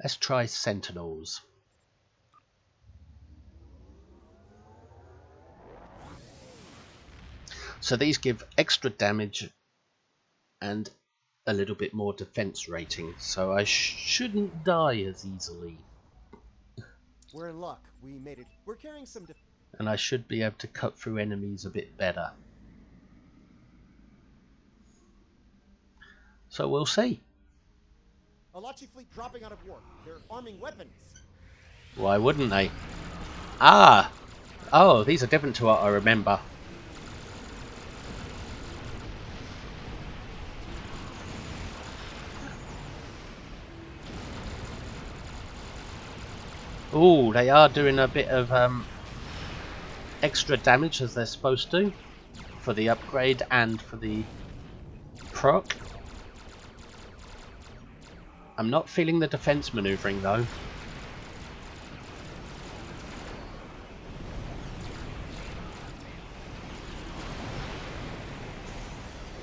Let's try Sentinels. So these give extra damage and a little bit more defense rating, so I shouldn't die as easily. We're in luck. We made it. We're carrying some. And I should be able to cut through enemies a bit better. So we'll see. Alachi fleet dropping out of warp. They're arming weapons. Why wouldn't they? Ah! Oh, these are different to what I remember. Ooh, they are doing a bit of extra damage as they're supposed to for the upgrade and for the proc. I'm not feeling the defense maneuvering though.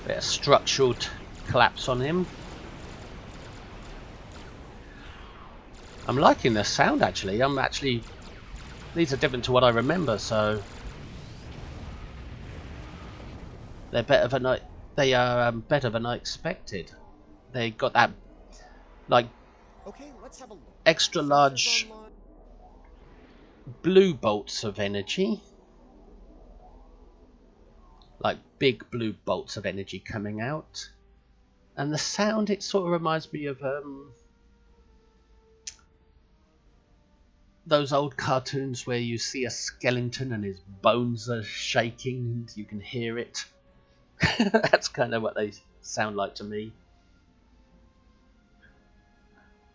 Bit of structural collapse on him. I'm liking the sound actually. These are different to what I remember, so they're better than better than I expected. They got that like Okay, let's have a look. extra large blue bolts of energy. Like big blue bolts of energy coming out. And the sound, it sort of reminds me of those old cartoons where you see a skeleton and his bones are shaking and you can hear it. That's kind of what they sound like to me.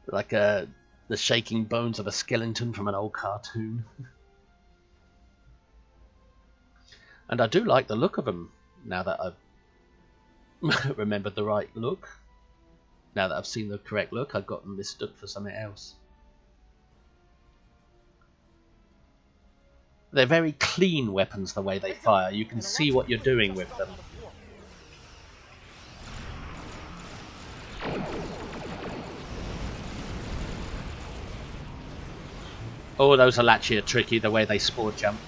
Like the shaking bones of a skeleton from an old cartoon. And I do like the look of them, now that I've remembered the right look. Now that I've seen the correct look, I've got them mistook for something else. They're very clean weapons the way they fire. You can see what you're doing with them. Oh, those Alachi are tricky, the way they spore jump.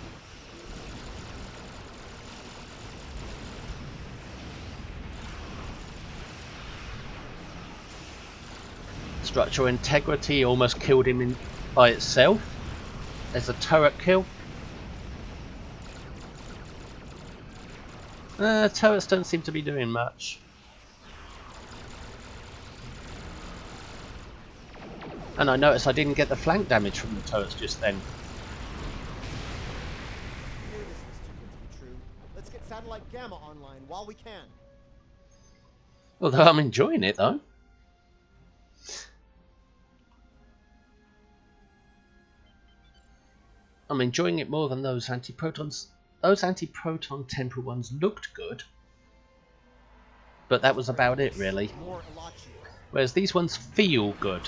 Structural integrity almost killed him by itself. There's a turret kill. Turrets don't seem to be doing much. And I noticed I didn't get the flank damage from the turrets just then. Knew this was too good to be true. Let's get satellite Gamma online while we can. Although I'm enjoying it though. I'm enjoying it more than those Antiprotons. Those Antiproton Temporal ones looked good, but that was about it really. Whereas these ones feel good.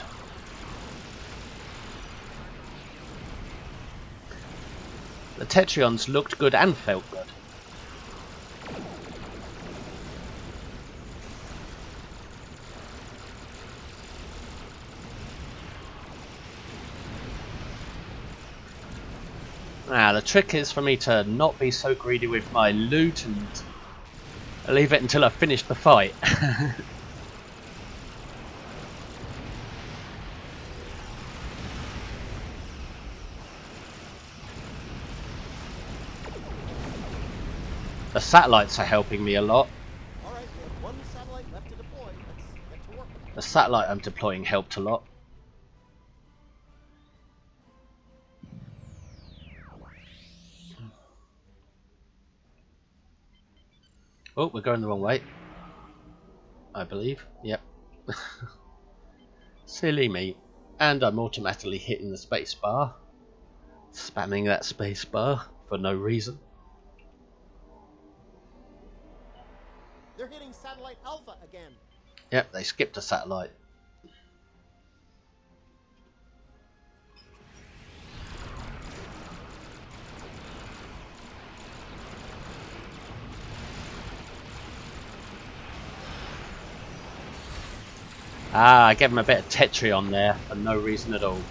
The Tetryons looked good and felt good. The trick is for me to not be so greedy with my loot and leave it until I finish the fight. The satellites are helping me a lot. Alright, we have one satellite left to deploy. Let's get to work. The satellite I'm deploying helped a lot. Oh, we're going the wrong way. I believe. Yep. Silly me. And I'm automatically hitting the space bar. Spamming that space bar for no reason. They're hitting satellite Alpha again. Yep, they skipped a satellite. I gave him a bit of Tetryon there for no reason at all.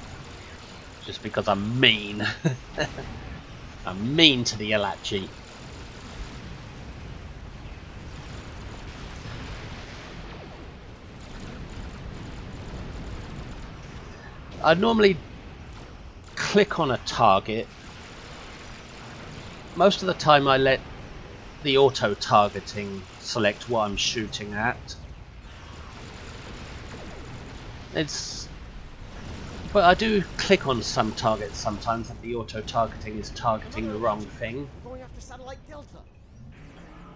Just because I'm mean. I'm mean to the Alachi. I normally click on a target. Most of the time I let the auto-targeting select what I'm shooting at. But I do click on some targets sometimes if the auto-targeting is targeting the wrong thing. We're going after satellite Delta.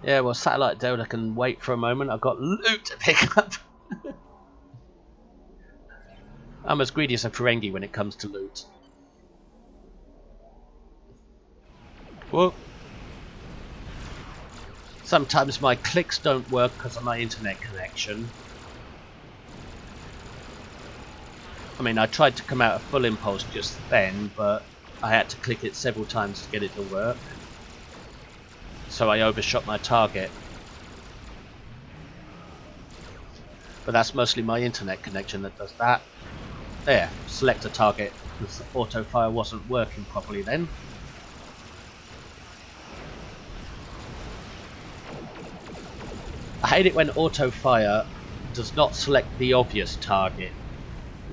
Yeah, well, satellite Delta can wait for a moment. I've got loot to pick up. I'm as greedy as a Ferengi when it comes to loot. Whoa. Sometimes my clicks don't work because of my internet connection. I mean, I tried to come out of full impulse just then, but I had to click it several times to get it to work. So I overshot my target. But that's mostly my internet connection that does that. There, select a target, because the auto fire wasn't working properly then. I hate it when auto fire does not select the obvious target,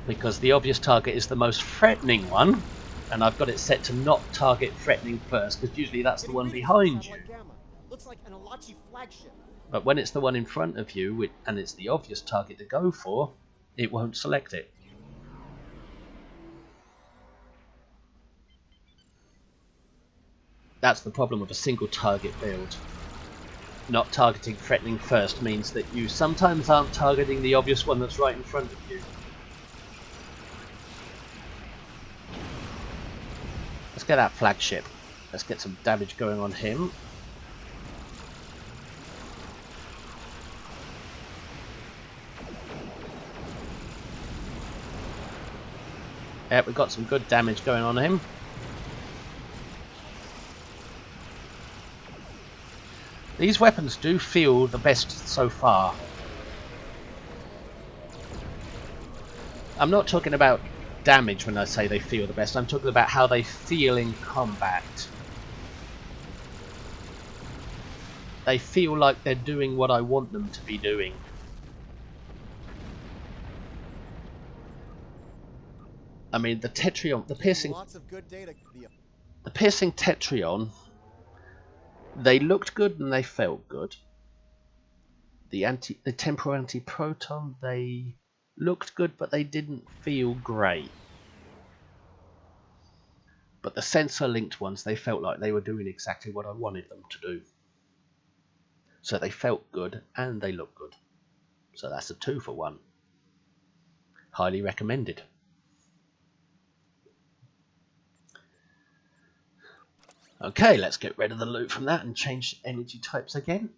because the obvious target is the most threatening one, and I've got it set to not target threatening first, because usually that's the one behind you. Looks like an Alachi flagship. But when it's the one in front of you, and it's the obvious target to go for, it won't select it. That's the problem with a single target build. Not targeting threatening first means that you sometimes aren't targeting the obvious one that's right in front of you. Let's get that flagship. Let's get some damage going on him. Yeah, we've got some good damage going on him. These weapons do feel the best so far. I'm not talking about damage when I say they feel the best. I'm talking about how they feel in combat. They feel like they're doing what I want them to be doing. I mean, the Tetryon, the piercing Tetryon, they looked good and they felt good. The Temporal Antiproton, they looked good but they didn't feel great. But the sensor linked ones, they felt like they were doing exactly what I wanted them to do. So they felt good and they looked good. So that's a 2 for 1. Highly recommended. Okay, let's get rid of the loot from that and change energy types again.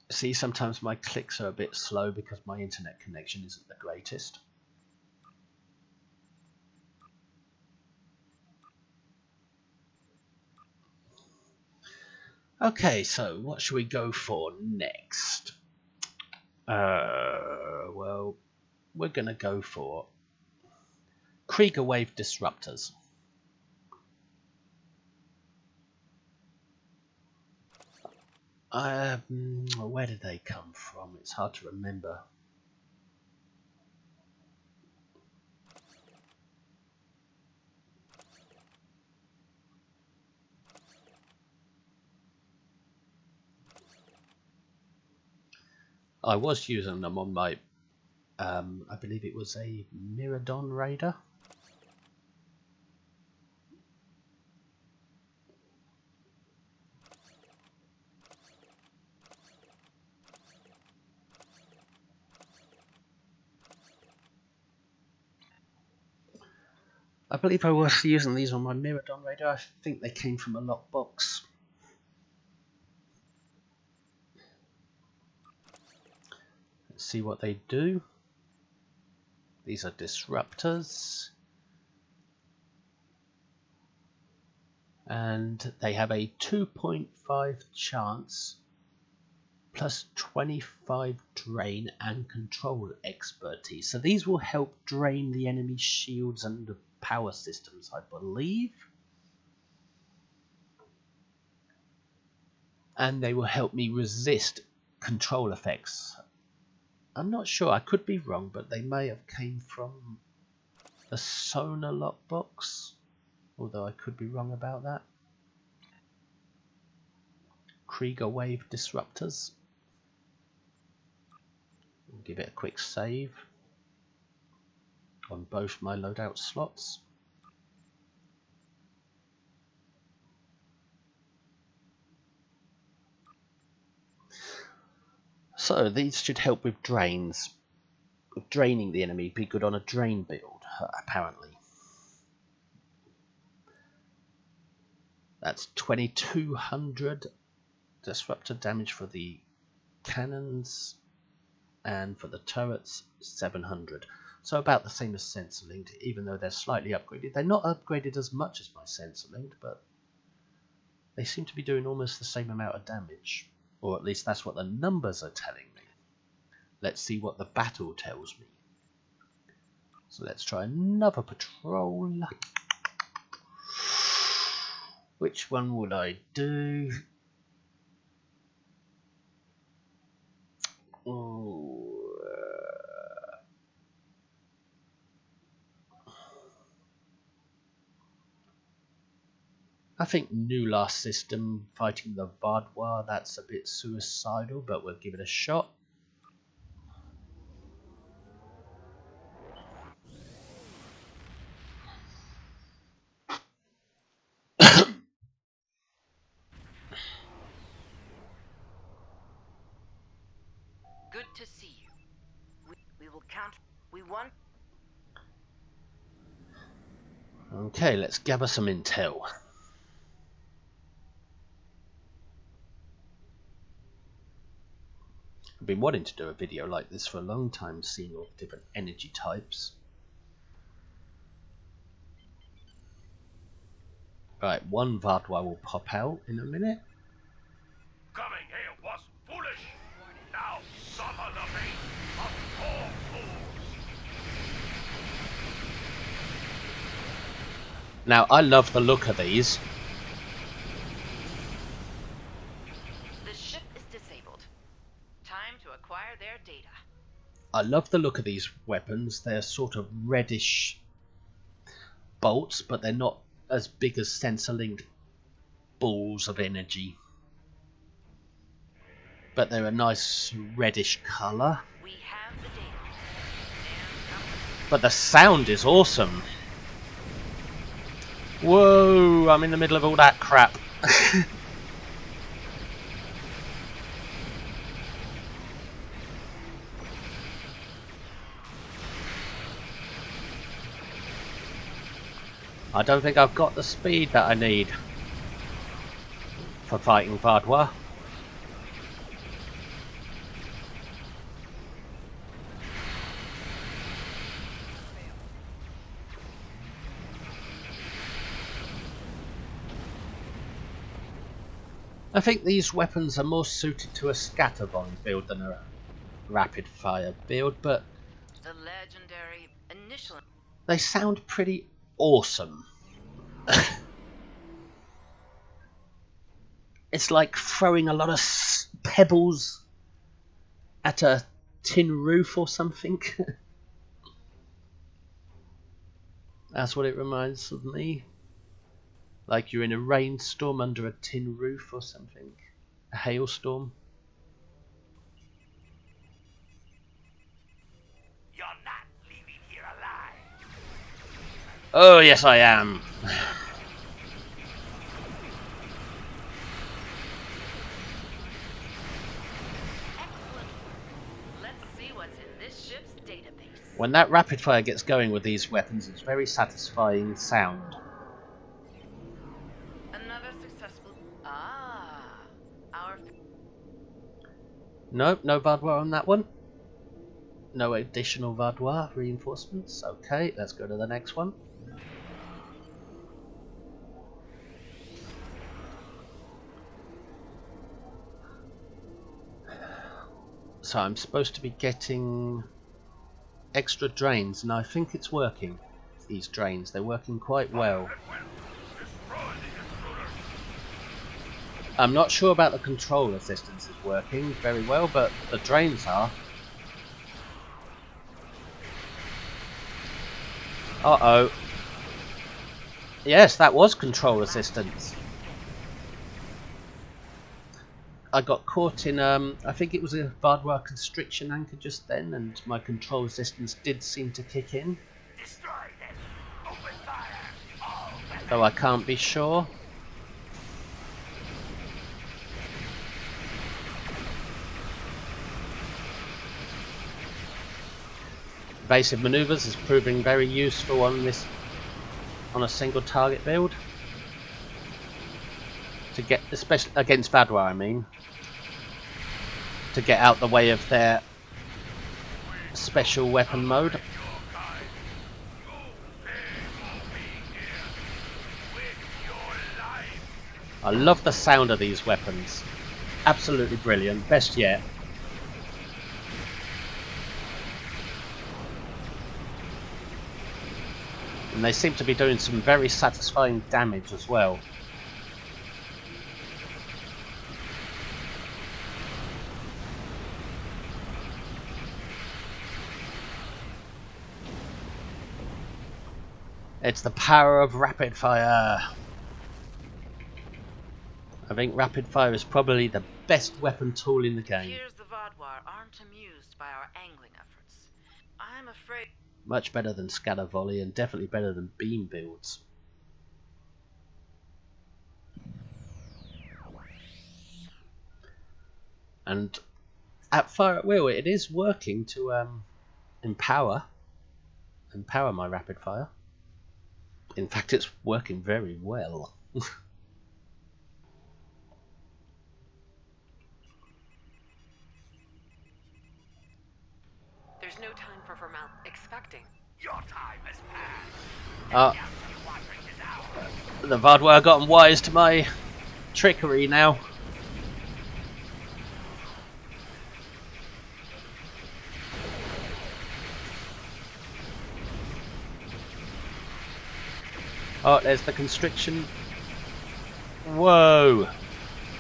See, sometimes my clicks are a bit slow because my internet connection isn't the greatest. Okay, so what should we go for next? Well, we're going to go for Kreiger-Wave Disruptors. Where did they come from? It's hard to remember. I was using them on my, I believe it was a Miradon Raider. I believe I was using these on my Miradon Raider. I think they came from a lockbox. Let's see what they do. These are Disruptors. And they have a 2.5 chance plus 25 drain and control expertise. So these will help drain the enemy shields and the power systems, I believe. And they will help me resist control effects. I'm not sure, I could be wrong, but they may have came from a Sona lockbox, although I could be wrong about that. Kreiger-Wave Disruptors. We'll give it a quick save on both my loadout slots. So these should help with drains. With draining the enemy, be good on a drain build, apparently. That's 2200 disruptor damage for the cannons, and for the turrets 700. So about the same as Sensor Linked, even though they're slightly upgraded. They're not upgraded as much as my Sensor Linked, but they seem to be doing almost the same amount of damage. Or at least that's what the numbers are telling me. Let's see what the battle tells me. So let's try another patrol. Which one would I do? I think new last system fighting the Vadwa, that's a bit suicidal, but we'll give it a shot. Good to see you. We will count. We want. Okay, let's gather some intel. I've been wanting to do a video like this for a long time, seeing all the different energy types. Right, one Vadwa will pop out in a minute. Coming here was foolish. Now suffer the fate of all fools. Now, I love the look of these. The ship is disabled. Time to acquire their data. I love the look of these weapons. They're sort of reddish bolts, but they're not as big as sensor-linked balls of energy. But they're a nice reddish colour. We have the data. But the sound is awesome. Whoa, I'm in the middle of all that crap. I don't think I've got the speed that I need for fighting Vadwa. I think these weapons are more suited to a scatterbomb build than a rapid fire build, but The legendary initial. they sound pretty awesome. It's like throwing a lot of pebbles at a tin roof or something. That's what it reminds of me. Like you're in a rainstorm under a tin roof or something. A hailstorm. You're not leaving here alive. Oh yes I am. Excellent. Let's see what's in this ship's database. When that rapid fire gets going with these weapons, it's very satisfying sound. Another successful. Our. Nope, no Vadwa on that one. No additional Vadwa reinforcements. Okay, let's go to the next one. So I'm supposed to be getting extra drains, and I think it's working. These drains, they're working quite well. I'm not sure about the control assistance is working very well, but the drains are. Uh-oh. Yes, that was control assistance. I got caught in, I think it was a Vadwa constriction anchor just then, and my control assistance did seem to kick in. Destroy them. Open fire. All Though I can't be sure. Evasive maneuvers is proving very useful on a single target build. to get, especially against Vadwa, I mean, to get out the way of their special weapon mode. I love the sound of these weapons. Absolutely brilliant. Best yet. And they seem to be doing some very satisfying damage as well. It's the power of rapid fire. I think rapid fire is probably the best weapon tool in the game. Here's the Vodwar aren't amused by our angling efforts. I'm afraid... Much better than scatter volley and definitely better than beam builds. And at fire at will, it is working to empower my rapid fire. In fact, it's working very well. There's no time for expecting. Your time has passed. The Vadwa gotten wise to my trickery now. Oh, there's the constriction. Whoa!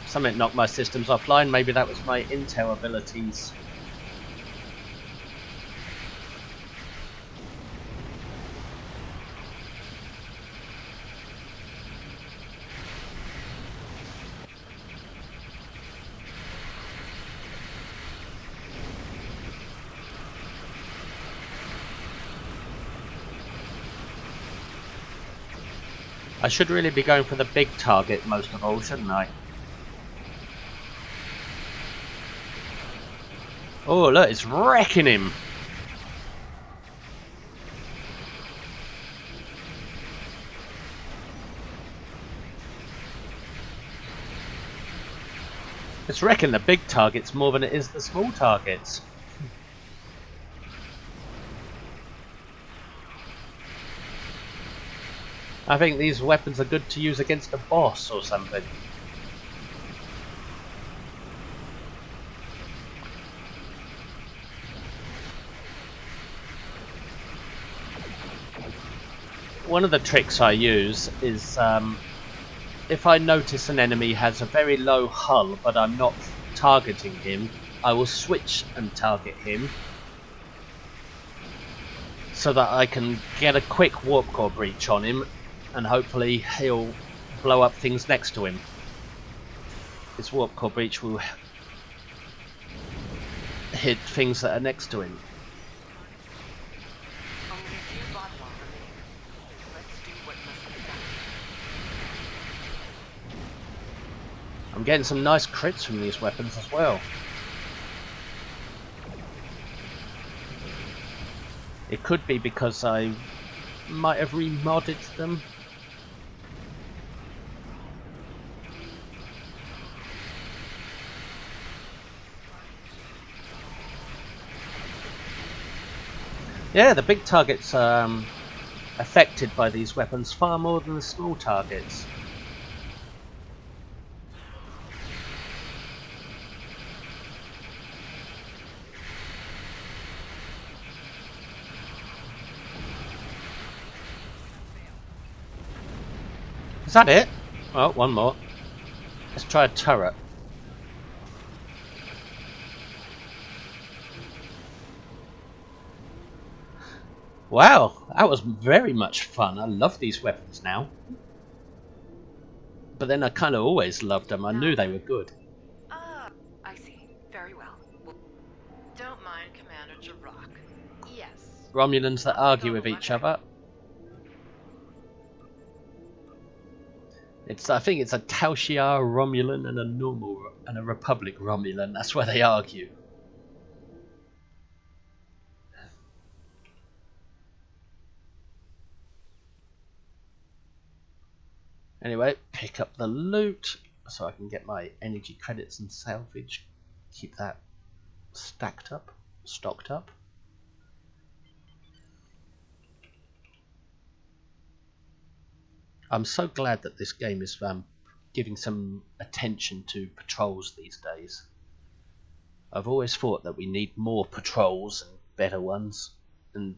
Something knocked my systems offline. Maybe that was my intel abilities. I should really be going for the big target most of all, shouldn't I? Oh look, it's wrecking him! It's wrecking the big targets more than it is the small targets. I think these weapons are good to use against a boss or something. One of the tricks I use is if I notice an enemy has a very low hull but I'm not targeting him, I will switch and target him so that I can get a quick warp core breach on him and hopefully he'll blow up things next to him. His warp core breach will hit things that are next to him. Only a few Vodwar remain. Let's do what must be done. I'm getting some nice crits from these weapons as well. It could be because I might have remodded them. Yeah, the big targets are affected by these weapons far more than the small targets. Is that it? Oh, one more. Let's try a turret. Wow, that was very much fun. I love these weapons now. But then I kind of always loved them. I knew they were good. Ah, I see. Very well. Don't mind Commander Jirok. Yes. Romulans that argue with each other. I think it's a Tal Shiar Romulan and a Republic Romulan. That's where they argue. Anyway, pick up the loot. so I can get my energy credits and salvage, keep that stocked up. I'm so glad that this game is giving some attention to patrols these days. I've always thought that we need more patrols and better ones, and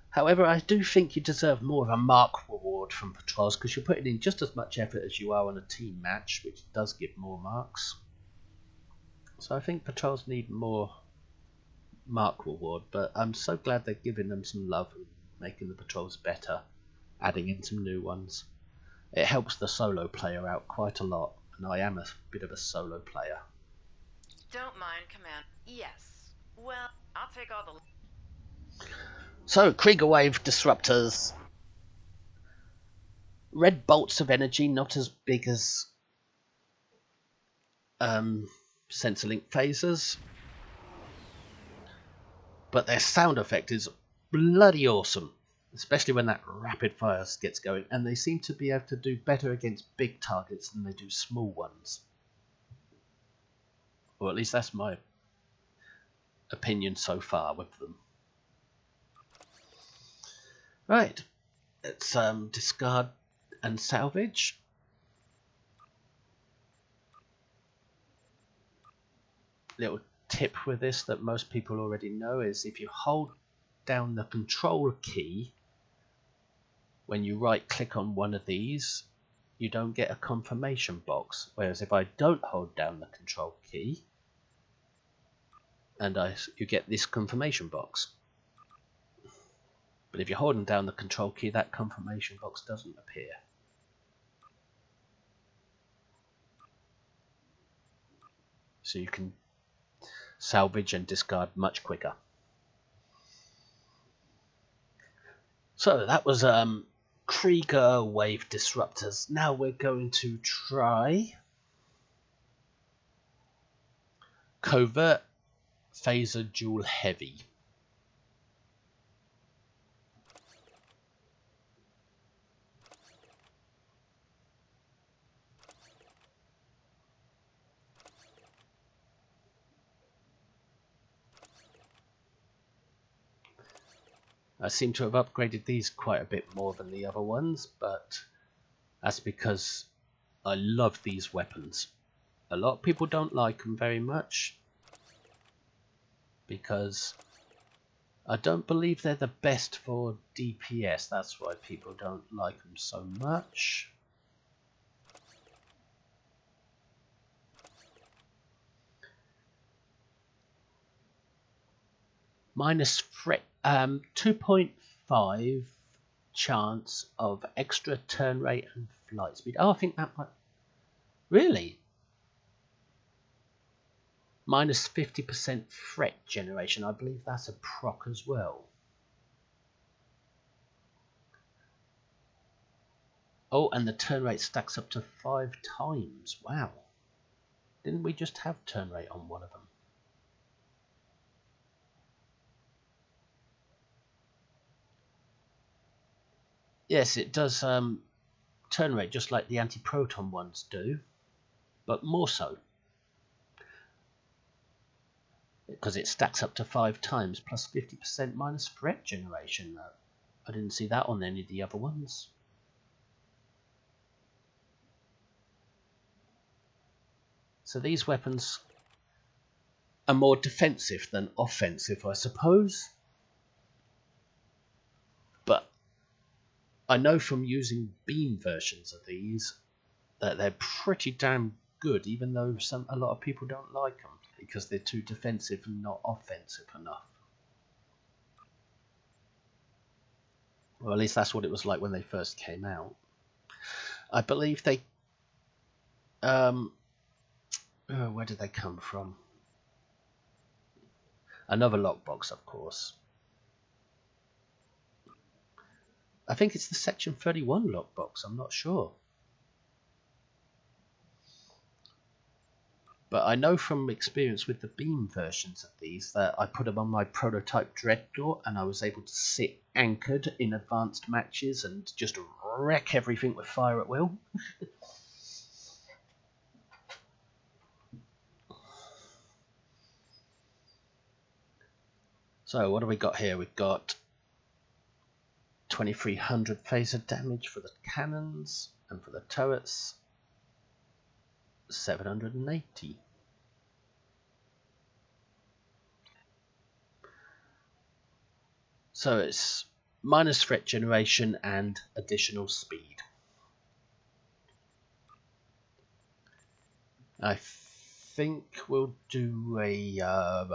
however, I do think you deserve more of a mark reward from patrols, because you're putting in just as much effort as you are on a team match, which does give more marks. So I think patrols need more mark reward, but I'm so glad they're giving them some love and making the patrols better, adding in some new ones. It helps the solo player out quite a lot, and I am a bit of a solo player. Don't mind, Command. Yes. Well, I'll take all the... So, Kreiger-Wave Disruptors. Red bolts of energy, not as big as sensor link phasers, but their sound effect is bloody awesome, especially when that rapid fire gets going, and they seem to be able to do better against big targets than they do small ones. Or at least that's my opinion so far with them. Right, let's discard and salvage. Little tip with this that most people already know is if you hold down the control key when you right click on one of these, you don't get a confirmation box, whereas if I don't hold down the control key and you get this confirmation box. But if you're holding down the control key, that confirmation box doesn't appear. So you can salvage and discard much quicker. So that was Kreiger-Wave Disruptors. Now we're going to try Covert Phaser Duel Heavy. I seem to have upgraded these quite a bit more than the other ones, but that's because I love these weapons. A lot of people don't like them very much because I don't believe they're the best for DPS. That's why people don't like them so much. Minus 2.5 chance of extra turn rate and flight speed. Oh, I think that might... Really? Minus 50% threat generation. I believe that's a proc as well. Oh, and the turn rate stacks up to 5 times. Wow. Didn't we just have turn rate on one of them? Yes, it does turn rate just like the Antiproton ones do, but more so. Because it stacks up to 5 times, plus 50% minus threat generation. I didn't see that on any of the other ones. So these weapons are more defensive than offensive, I suppose. But I know from using beam versions of these that they're pretty damn good, even though a lot of people don't like them because they're too defensive and not offensive enough. Well, at least that's what it was like when they first came out. I believe they... where did they come from? Another lockbox, of course. I think it's the Section 31 lockbox, I'm not sure. But I know from experience with the beam versions of these that I put them on my prototype Dreadnought and I was able to sit anchored in advanced matches and just wreck everything with fire at will. So what do we got here? We've got 2300 phaser damage for the cannons, and for the turrets 780. So it's minus threat generation and additional speed. I think we'll do a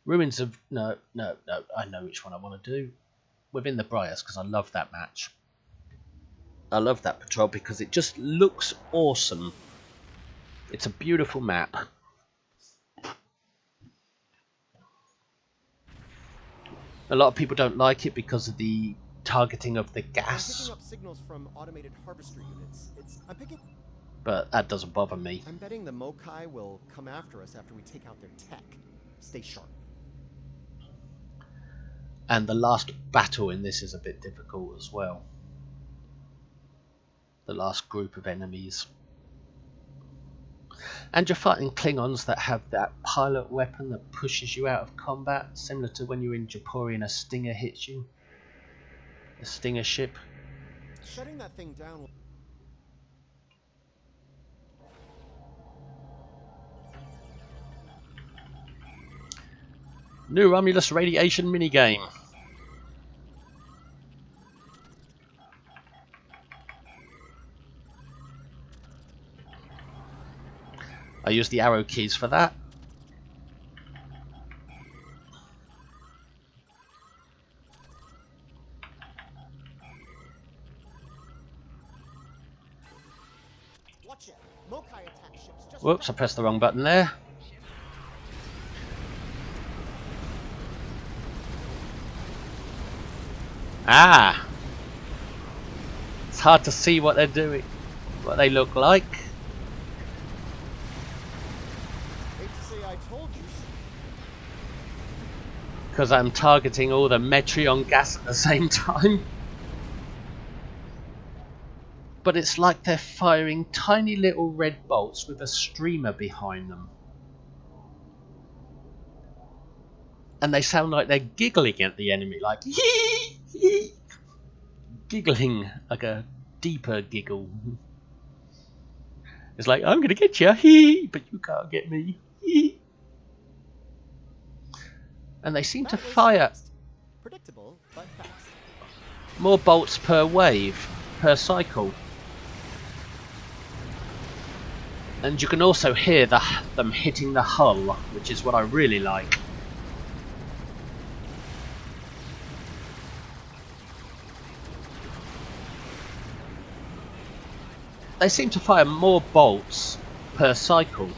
Ruins of no. I know which one I want to do. Within the Briars, because I love that match. I love that patrol because it just looks awesome. It's a beautiful map. A lot of people don't like it because of the targeting of the I'm gas. picking up signals from automated harvestry units. But that doesn't bother me. I'm betting the Mokai will come after us after we take out their tech. Stay sharp. And the last battle in this is a bit difficult as well. The last group of enemies. And you're fighting Klingons that have that pilot weapon that pushes you out of combat, similar to when you're in Japori and a Stinger hits you. A Stinger ship. Shutting that thing down. New Romulus radiation minigame. I use the arrow keys for that. Watch it. Mokai attack ships just Whoops, I pressed the wrong button there. Ah! It's hard to see what they're doing, what they look like. Hate to say I told you so. Because I'm targeting all the Metrion gas at the same time. But it's like they're firing tiny little red bolts with a streamer behind them. And they sound like they're giggling at the enemy, like hee hee, giggling like a deeper giggle. It's like, I'm gonna get you, hee, but you can't get me. Hee. And they seem to That was fire fast. Predictable, but fast. more bolts per wave, per cycle. And you can also hear them hitting the hull, which is what I really like. They seem to fire more bolts per cycle.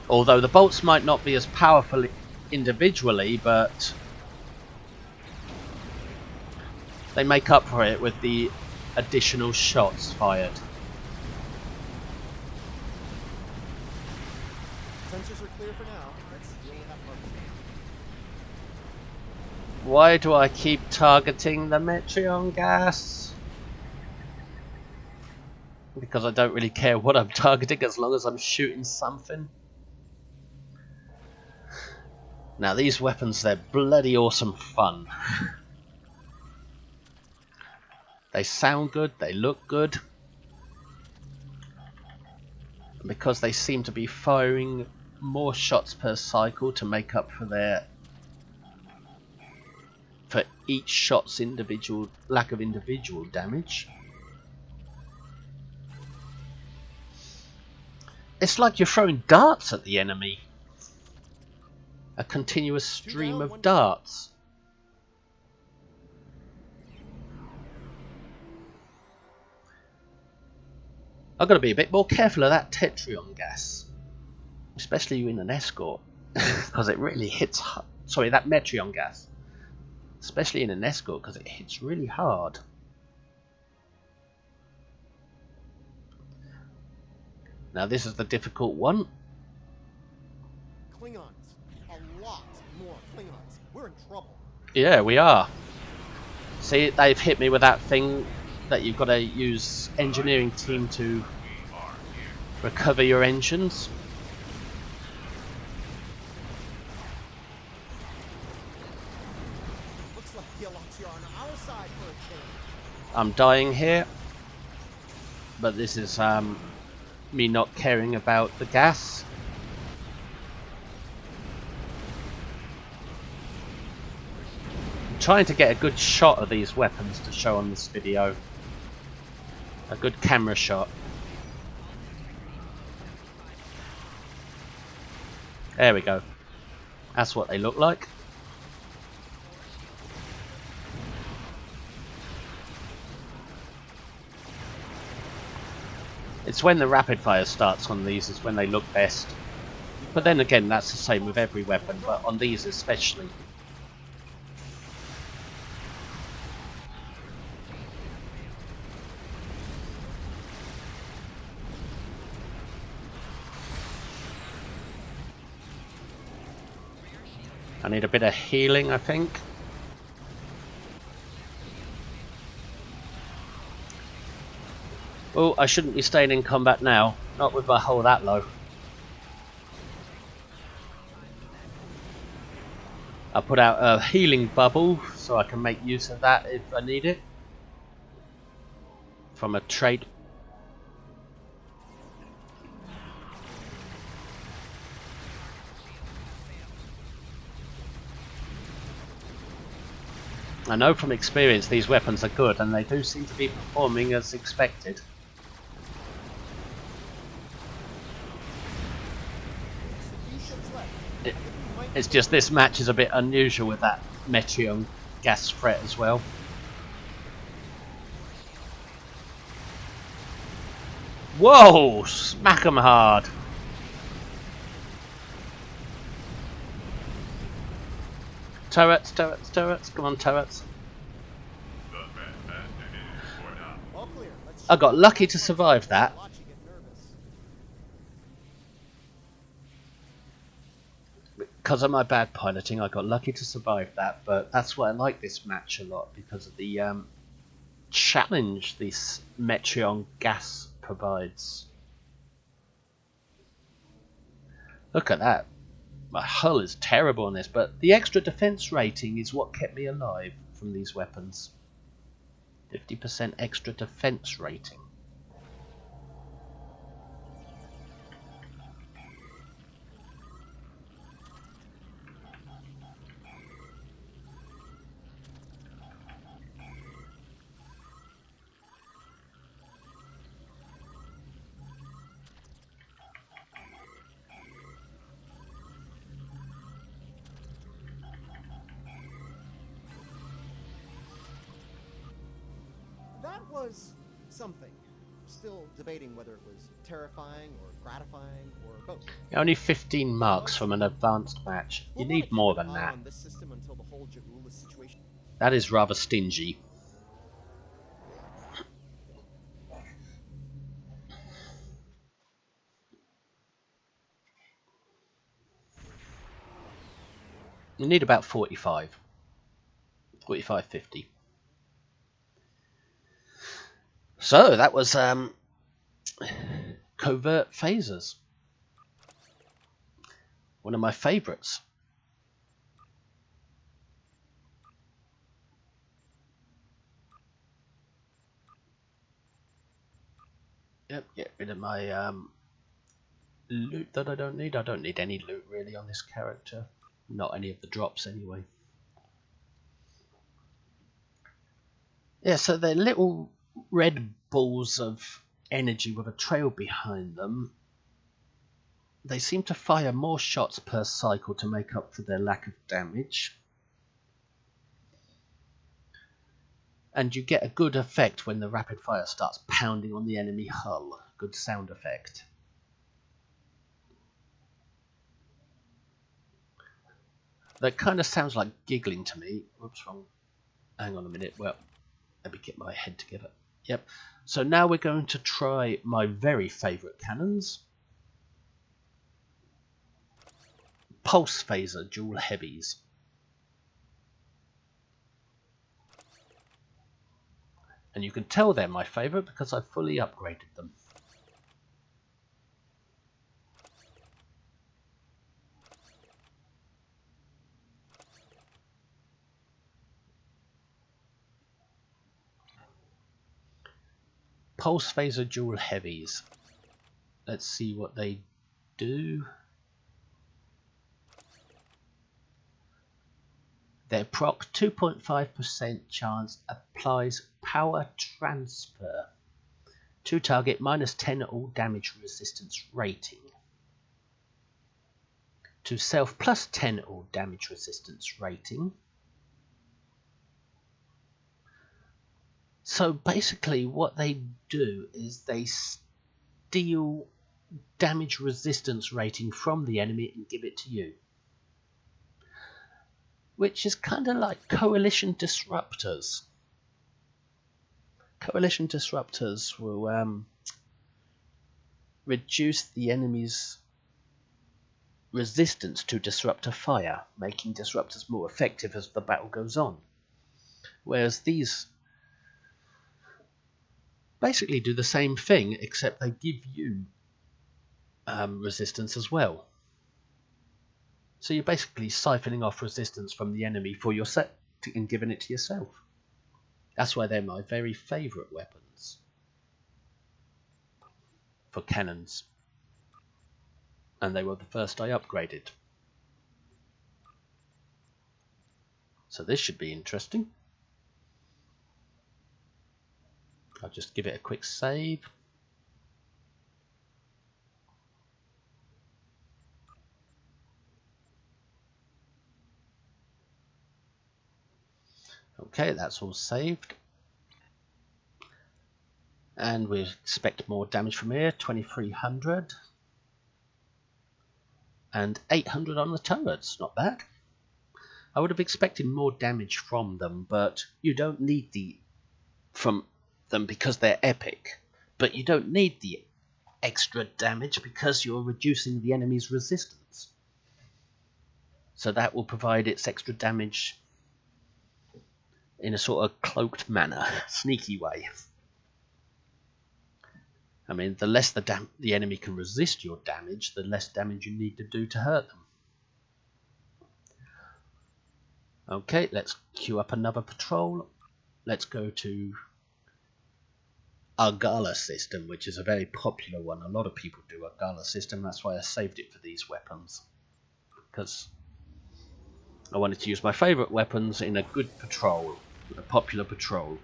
Although the bolts might not be as powerful individually, but they make up for it with the additional shots fired. Sensors are clear for now. Let's deal with that part. Why do I keep targeting the Metrion gas? Because I don't really care what I'm targeting as long as I'm shooting something. Now these weapons, they're bloody awesome fun. They sound good, they look good. And because they seem to be firing more shots per cycle to make up for each shot's individual lack of individual damage. It's like you're throwing darts at the enemy. A continuous stream of darts. I've got to be a bit more careful of that Tetryon gas. Especially in an escort. Because it really hits... Sorry, that Metrion gas. Especially in an escort because it hits really hard. Now this is the difficult one. Klingons. A lot more Klingons. We're in trouble. Yeah, we are. See, they've hit me with that thing that you've got to use engineering team to recover your engines. suicide for a change. I'm dying here, but this is me not caring about the gas. I'm trying to get a good shot of these weapons to show on this video. A good camera shot. There we go. That's what they look like. It's when the rapid fire starts on these is when they look best. But then again, that's the same with every weapon, but on these especially. I need a bit of healing, I think. Oh, I shouldn't be staying in combat now. Not with my hull that low. I put out a healing bubble so I can make use of that if I need it. From a trait. I know from experience these weapons are good and they do seem to be performing as expected. It's just this match is a bit unusual with that Metreon gas threat as well. Whoa! Smack 'em hard! Turrets, turrets, turrets, come on turrets. All clear. Let's I got lucky to survive that. watch you get nervous. Because of my bad piloting, I got lucky to survive that, but that's why I like this match a lot, because of the challenge this Metreon gas provides. Look at that. My hull is terrible on this, but the extra defense rating is what kept me alive from these weapons. 50% extra defense rating. That was something. Still debating whether it was terrifying or gratifying or both. Only 15 marks from an advanced match. You We'll need wanna more keep an than eye that. on this system until the whole Ja'ula situation. That is rather stingy. You need about 45. 45, 50. So that was Covert phasers. One of my favourites. Yep, get rid of my loot that I don't need. I don't need any loot really on this character. Not any of the drops anyway. Yeah, so they're little red balls of energy with a trail behind them. They seem to fire more shots per cycle to make up for their lack of damage. And you get a good effect when the rapid fire starts pounding on the enemy hull. Good sound effect. That kind of sounds like giggling to me. Whoops, wrong. Hang on a minute. Well, let me get my head together. Yep. So now we're going to try my very favourite cannons. Pulse Phaser Dual Heavies. And you can tell they're my favourite because I've fully upgraded them. Pulse Phaser Duel Heavies. Let's see what they do. Their proc 2.5% chance applies power transfer to target -10 all damage resistance rating. To self +10 all damage resistance rating. So basically what they do is they steal damage resistance rating from the enemy and give it to you. Which is kind of like Coalition Disruptors. Coalition Disruptors will reduce the enemy's resistance to disruptor fire, making disruptors more effective as the battle goes on. Whereas these basically do the same thing, except they give you resistance as well. So you're basically siphoning off resistance from the enemy for your set and giving it to yourself. That's why they're my very favourite weapons for cannons. And they were the first I upgraded. So this should be interesting. I'll just give it a quick save. Okay, that's all saved. And we expect more damage from here, 2300. And 800 on the turrets, not bad. I would have expected more damage from them, but you don't need from them because they're epic. But you don't need the extra damage because you're reducing the enemy's resistance. So that will provide its extra damage in a sort of cloaked manner, sneaky way. I mean, the less the enemy can resist your damage, the less damage you need to do to hurt them. Okay, let's queue up another patrol. Let's go to our Gala system, which is a very popular one. A lot of people do a Gala system, that's why I saved it for these weapons. Because I wanted to use my favourite weapons in a good patrol, a popular patrol.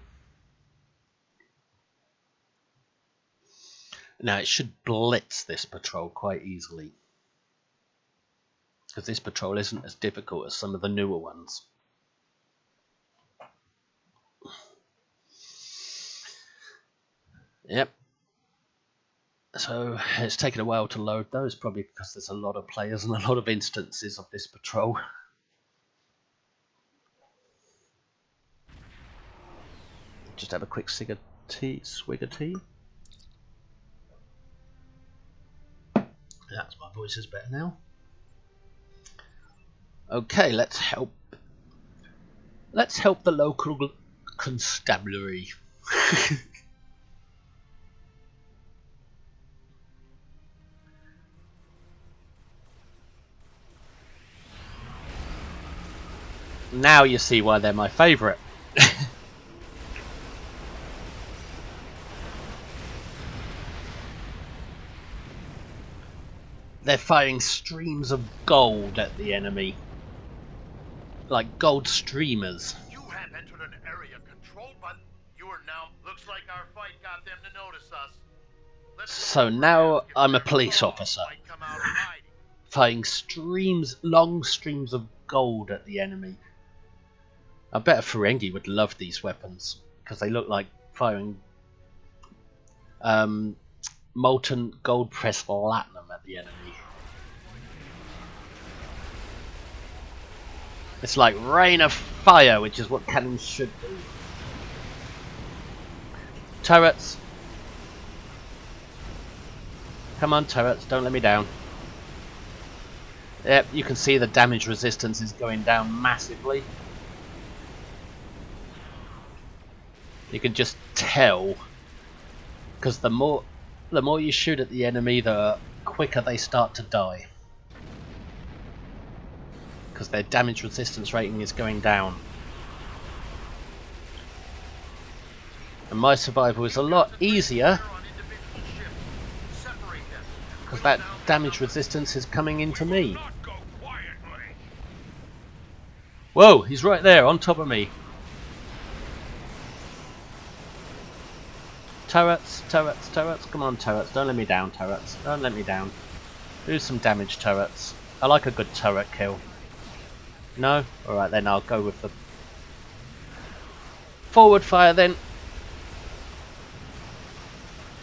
Now it should blitz this patrol quite easily, because this patrol isn't as difficult as some of the newer ones. Yep. So it's taken a while to load those, probably because there's a lot of players and a lot of instances of this patrol. Just have a quick swig of tea. That's my voice is better now. Okay, let's help the local constabulary. Now you see why they're my favourite. They're firing streams of gold at the enemy. Like gold streamers. You have entered an area controlled by... You are now... Looks like our fight got them to notice us. So now I'm a police officer. Firing long streams of gold at the enemy. I bet a Ferengi would love these weapons, because they look like firing molten gold pressed platinum at the enemy. It's like rain of fire, which is what cannons should do. Turrets. Come on, turrets, don't let me down. Yep, you can see the damage resistance is going down massively. You can just tell, because the more you shoot at the enemy, the quicker they start to die, because their damage resistance rating is going down. And my survival is a lot easier On individual ships. Separate them. because that damage resistance is coming into me. Not go quietly. Whoa, he's right there on top of me. Turrets, turrets, turrets. Come on, turrets. Don't let me down, turrets. Don't let me down. Do some damage, turrets. I like a good turret kill. No? Alright then, I'll go with the forward fire then.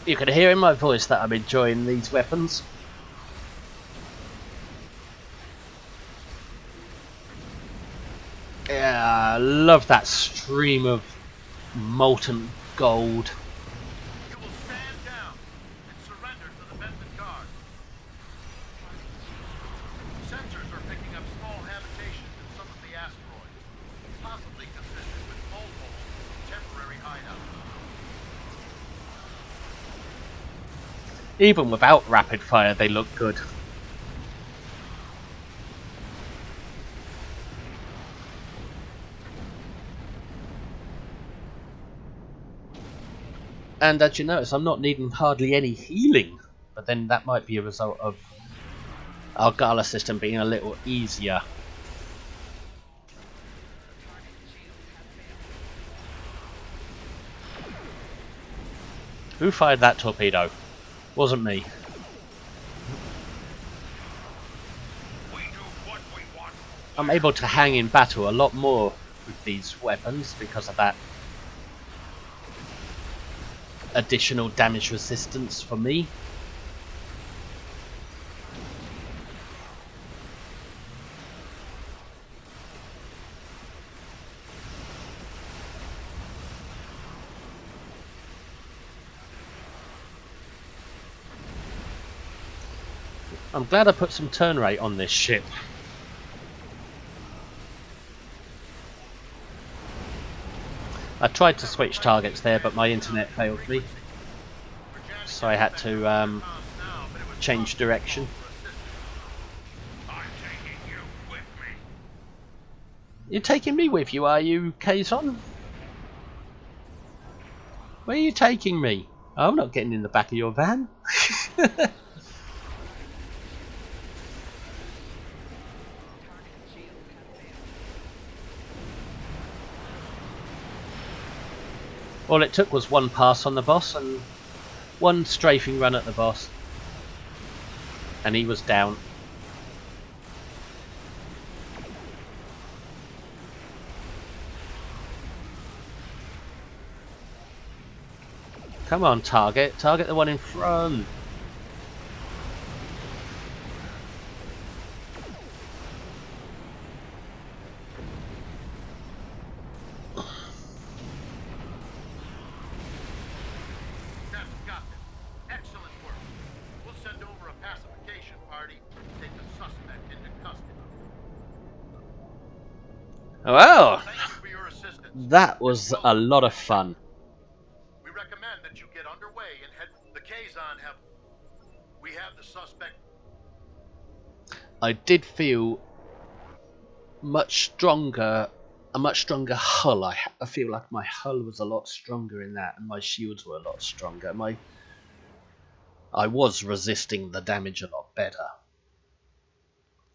You can hear in my voice that I'm enjoying these weapons. Yeah, I love that stream of molten gold. You will stand down and surrender to the Benson Guard. Sensors are picking up small habitations in some of the asteroids, possibly consistent with mole holes and temporary hideouts. Even without rapid fire, they look good. And as you notice, I'm not needing hardly any healing. But then that might be a result of our Gala system being a little easier. Who fired that torpedo? Wasn't me. We do what we want. I'm able to hang in battle a lot more with these weapons because of that additional damage resistance for me. I'm glad I put some turn rate on this ship. I tried to switch targets there, but my internet failed me, so I had to change direction. I'm taking you with me. You're taking me with you, are you, Kazon? Where are you taking me? I'm not getting in the back of your van. All it took was one pass on the boss and one strafing run at the boss, and he was down. Come on, target the one in front. Well, that was a lot of fun. We recommend that you get underway and head. The Kazon have. We have the suspect. I did feel much stronger, a much stronger hull. I feel like my hull was a lot stronger in that, and my shields were a lot stronger. I was resisting the damage a lot better,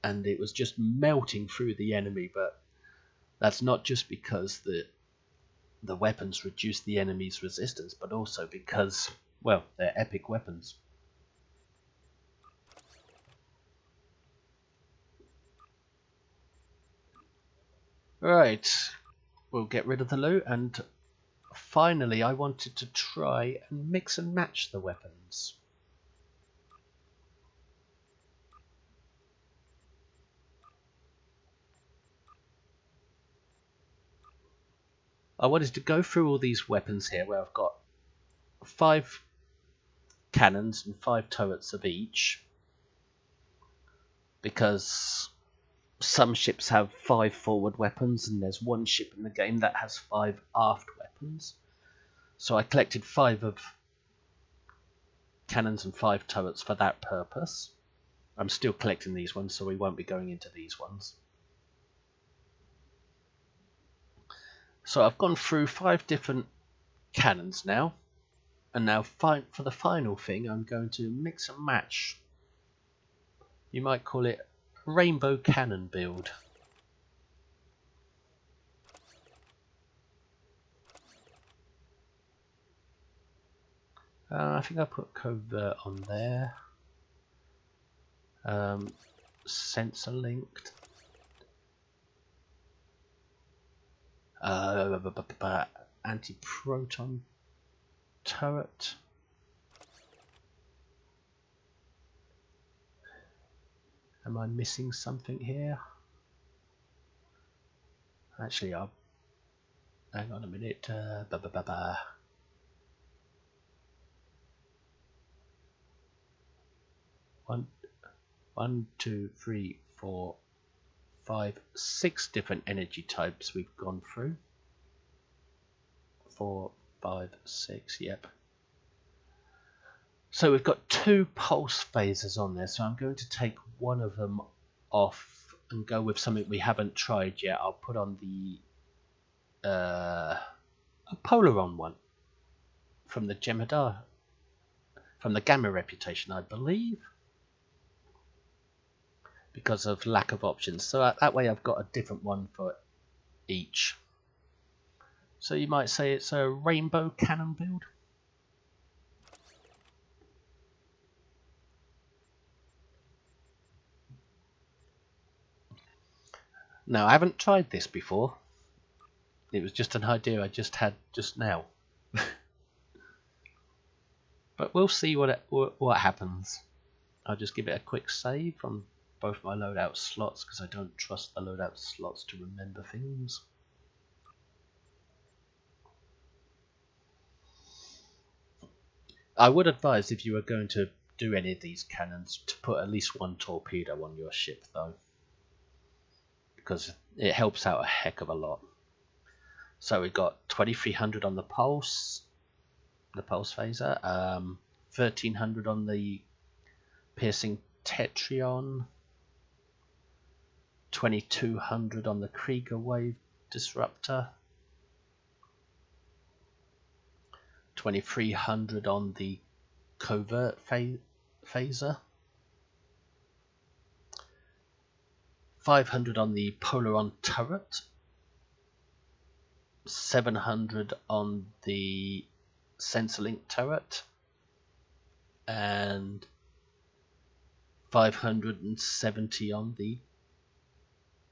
and it was just melting through the enemy. But that's not just because the weapons reduce the enemy's resistance, but also because, well, they're epic weapons. Right, we'll get rid of the loot, and finally I wanted to try and mix and match the weapons. I wanted to go through all these weapons here where I've got 5 cannons and 5 turrets of each, because some ships have 5 forward weapons and there's one ship in the game that has 5 aft weapons. So I collected 5 of cannons and 5 turrets for that purpose. I'm still collecting these ones, so we won't be going into these ones. So I've gone through 5 different cannons now. And now for the final thing, I'm going to mix and match. You might call it rainbow cannon build. I think I put Covert on there. Sensor linked. Antiproton turret. Am I missing something here? Actually, I'll hang on a minute. One, two, three, 4, 5, 6 different energy types we've gone through. 4, 5, 6, yep. So we've got 2 pulse phasers on there, so I'm going to take one of them off and go with something we haven't tried yet. I'll put on the a Polaron one from the Jem'hadar, from the Gamma reputation, I believe, because of lack of options. So that way I've got a different one for each. So you might say it's a rainbow cannon build. Now, I haven't tried this before. It was just an idea I just had just now. But we'll see what happens. I'll just give it a quick save on both my loadout slots because I don't trust the loadout slots to remember things. I would advise, if you were going to do any of these cannons, to put at least 1 torpedo on your ship though, because it helps out a heck of a lot. So we've got 2300 on the pulse phaser, 1300 on the Peircing Tetryon, 2200 on the Kreiger-Wave Disruptor, 2300 on the Covert phaser, 500 on the Polaron turret, 700 on the sensor link turret, and 570 on the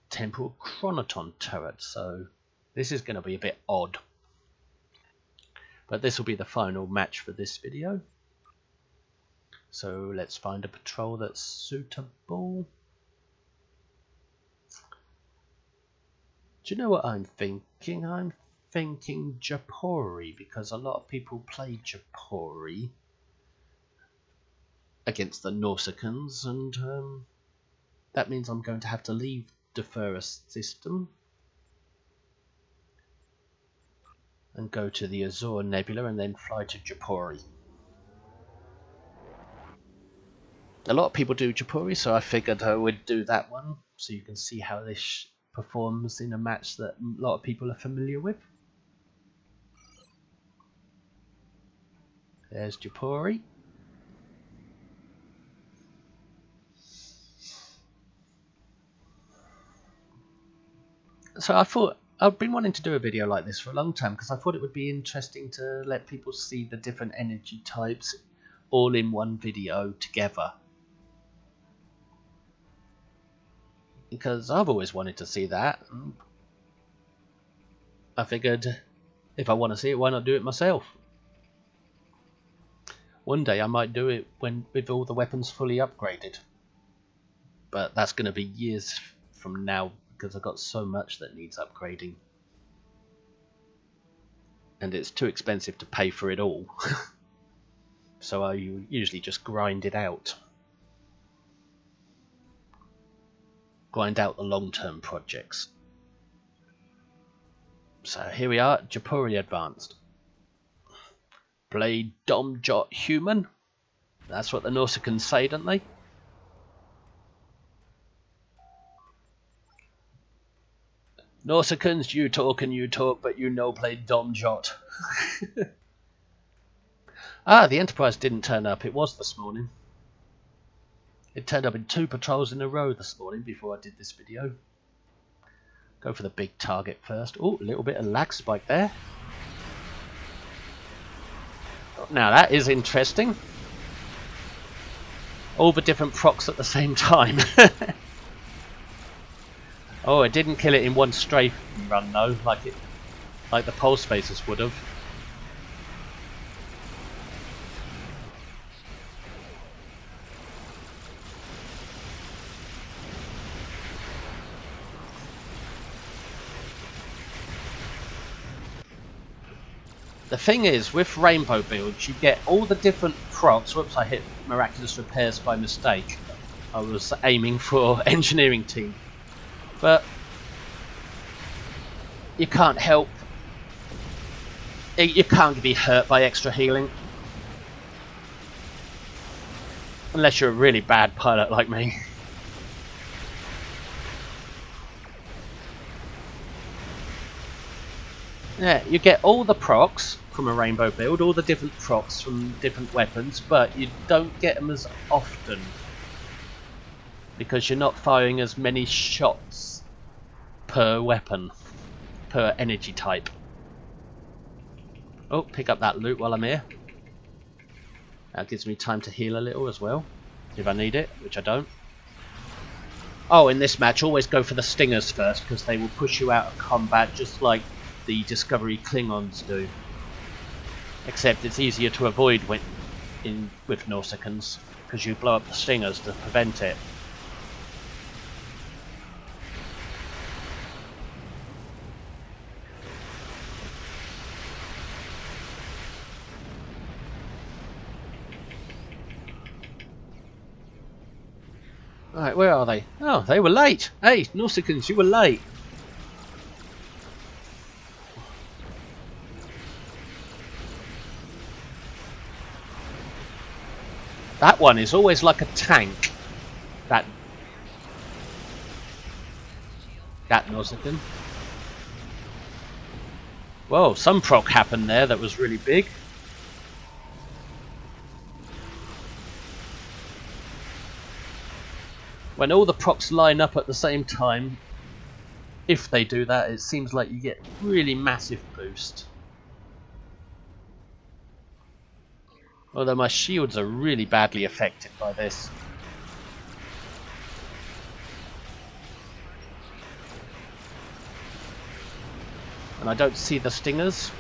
Temporal Chronoton turret. So this is going to be a bit odd, but this will be the final match for this video. So let's find a patrol that's suitable. Do you know what I'm thinking? I'm thinking Japori, because a lot of people play Japori against the Nausicans, and that means I'm going to have to leave the Deferus system and go to the Azure Nebula and then fly to Japori. A lot of people do Japori, so I figured I would do that one so you can see how this performs in a match that a lot of people are familiar with. There's Japori. So I thought, I've been wanting to do a video like this for a long time because I thought it would be interesting to let people see the different energy types all in one video together. Because I've always wanted to see that. I figured if I want to see it, why not do it myself? One day I might do it with all the weapons fully upgraded. But that's going to be years from now because I've got so much that needs upgrading. And it's too expensive to pay for it all. So I usually just grind it out. Grind out the long-term projects. So here we are, Japori Advanced. Play Dom Jot Human. That's what the Nausicans say, don't they? Nausicans, you talk and you talk, but you no play Dom Jot. Ah, the Enterprise didn't turn up. It was this morning. It turned up in 2 patrols in a row this morning before I did this video. Go for the big target first. Oh, a little bit of lag spike there. Now that is interesting. All the different procs at the same time. Oh, it didn't kill it in one strafe run though, like the pulse phasers would have. The thing is, with rainbow builds, you get all the different procs. Whoops, I hit miraculous repairs by mistake. I was aiming for engineering team. But you can't help. You can't be hurt by extra healing. Unless you're a really bad pilot like me. Yeah, you get all the procs from a rainbow build, all the different procs from different weapons, but you don't get them as often. Because you're not firing as many shots per weapon, per energy type. Oh, pick up that loot while I'm here. That gives me time to heal a little as well, if I need it, which I don't. Oh, in this match, always go for the stingers first, because they will push you out of combat just like the Discovery Klingons do. Except it's easier to avoid with Nausicans, because you blow up the stingers to prevent it. Right, where are they? Oh, they were late! Hey, Nausicans, you were late! That one is always like a tank. That Nausicaan. Whoa, some proc happened there that was really big. When all the procs line up at the same time, if they do that, it seems like you get really massive boost. Although my shields are really badly affected by this. And I don't see the stingers.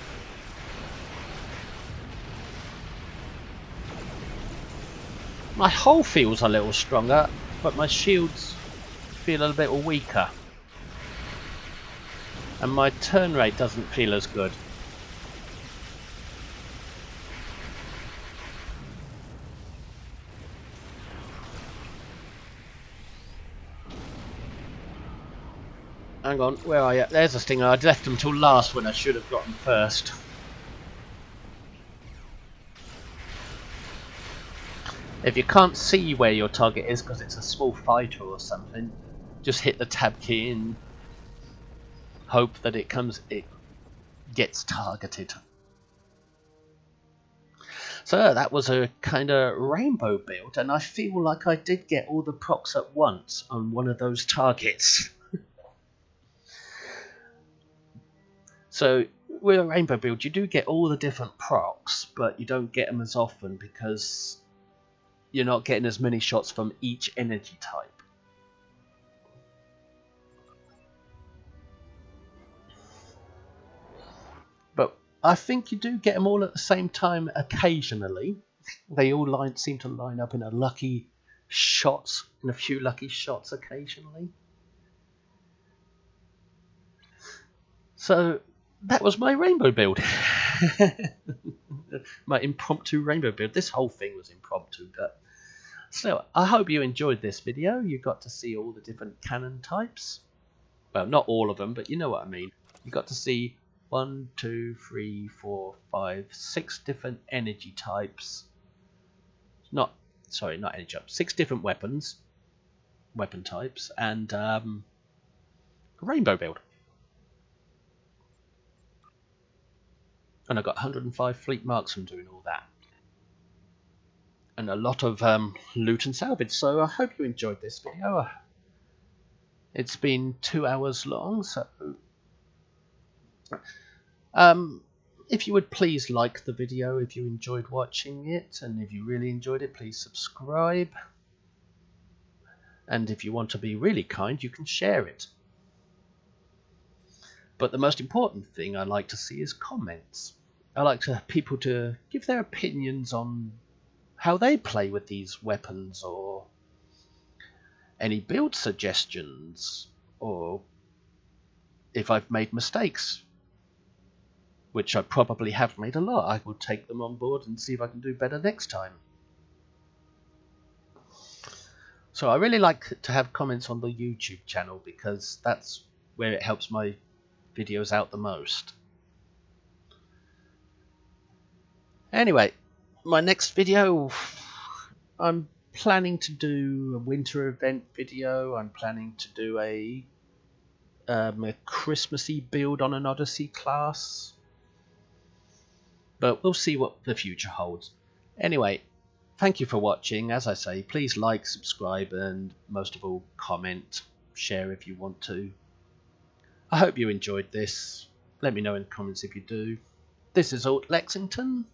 My hull feels a little stronger, but my shields feel a little bit weaker. And my turn rate doesn't feel as good. Hang on, where are you? There's a stinger. I'd left them till last when I should have got them first. If you can't see where your target is because it's a small fighter or something, just hit the tab key and hope that it gets targeted. So that was a kind of rainbow build, and I feel like I did get all the procs at once on one of those targets. So with a rainbow build, you do get all the different procs, but you don't get them as often because you're not getting as many shots from each energy type. But I think you do get them all at the same time occasionally. They all seem to line up in a few lucky shots occasionally. So that was my rainbow build. My impromptu rainbow build. This whole thing was impromptu, but still, I hope you enjoyed this video. You got to see all the different cannon types. Well, not all of them, but you know what I mean. You got to see 1, 2, 3, 4, 5, 6 different energy types. Not energy types. 6 different weapon types, and a rainbow build. And I got 105 fleet marks from doing all that. And a lot of loot and salvage, so I hope you enjoyed this video. It's been 2 hours long, so... if you would please like the video if you enjoyed watching it, and if you really enjoyed it, please subscribe. And if you want to be really kind, you can share it. But the most important thing I like to see is comments. I like people to give their opinions on how they play with these weapons, or any build suggestions, or if I've made mistakes, which I probably have made a lot. I will take them on board and see if I can do better next time. So I really like to have comments on the YouTube channel, because that's where it helps my videos out the most. Anyway, my next video, I'm planning to do a winter event video. I'm planning to do a Christmassy build on an Odyssey class. But we'll see what the future holds. Anyway, thank you for watching. As I say, please like, subscribe, and most of all, comment, share if you want to. I hope you enjoyed this. Let me know in the comments if you do. This is Lexington,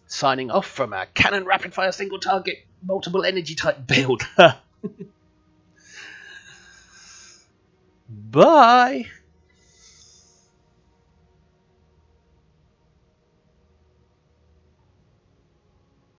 signing off from a cannon rapid fire single target multiple energy type build. Bye!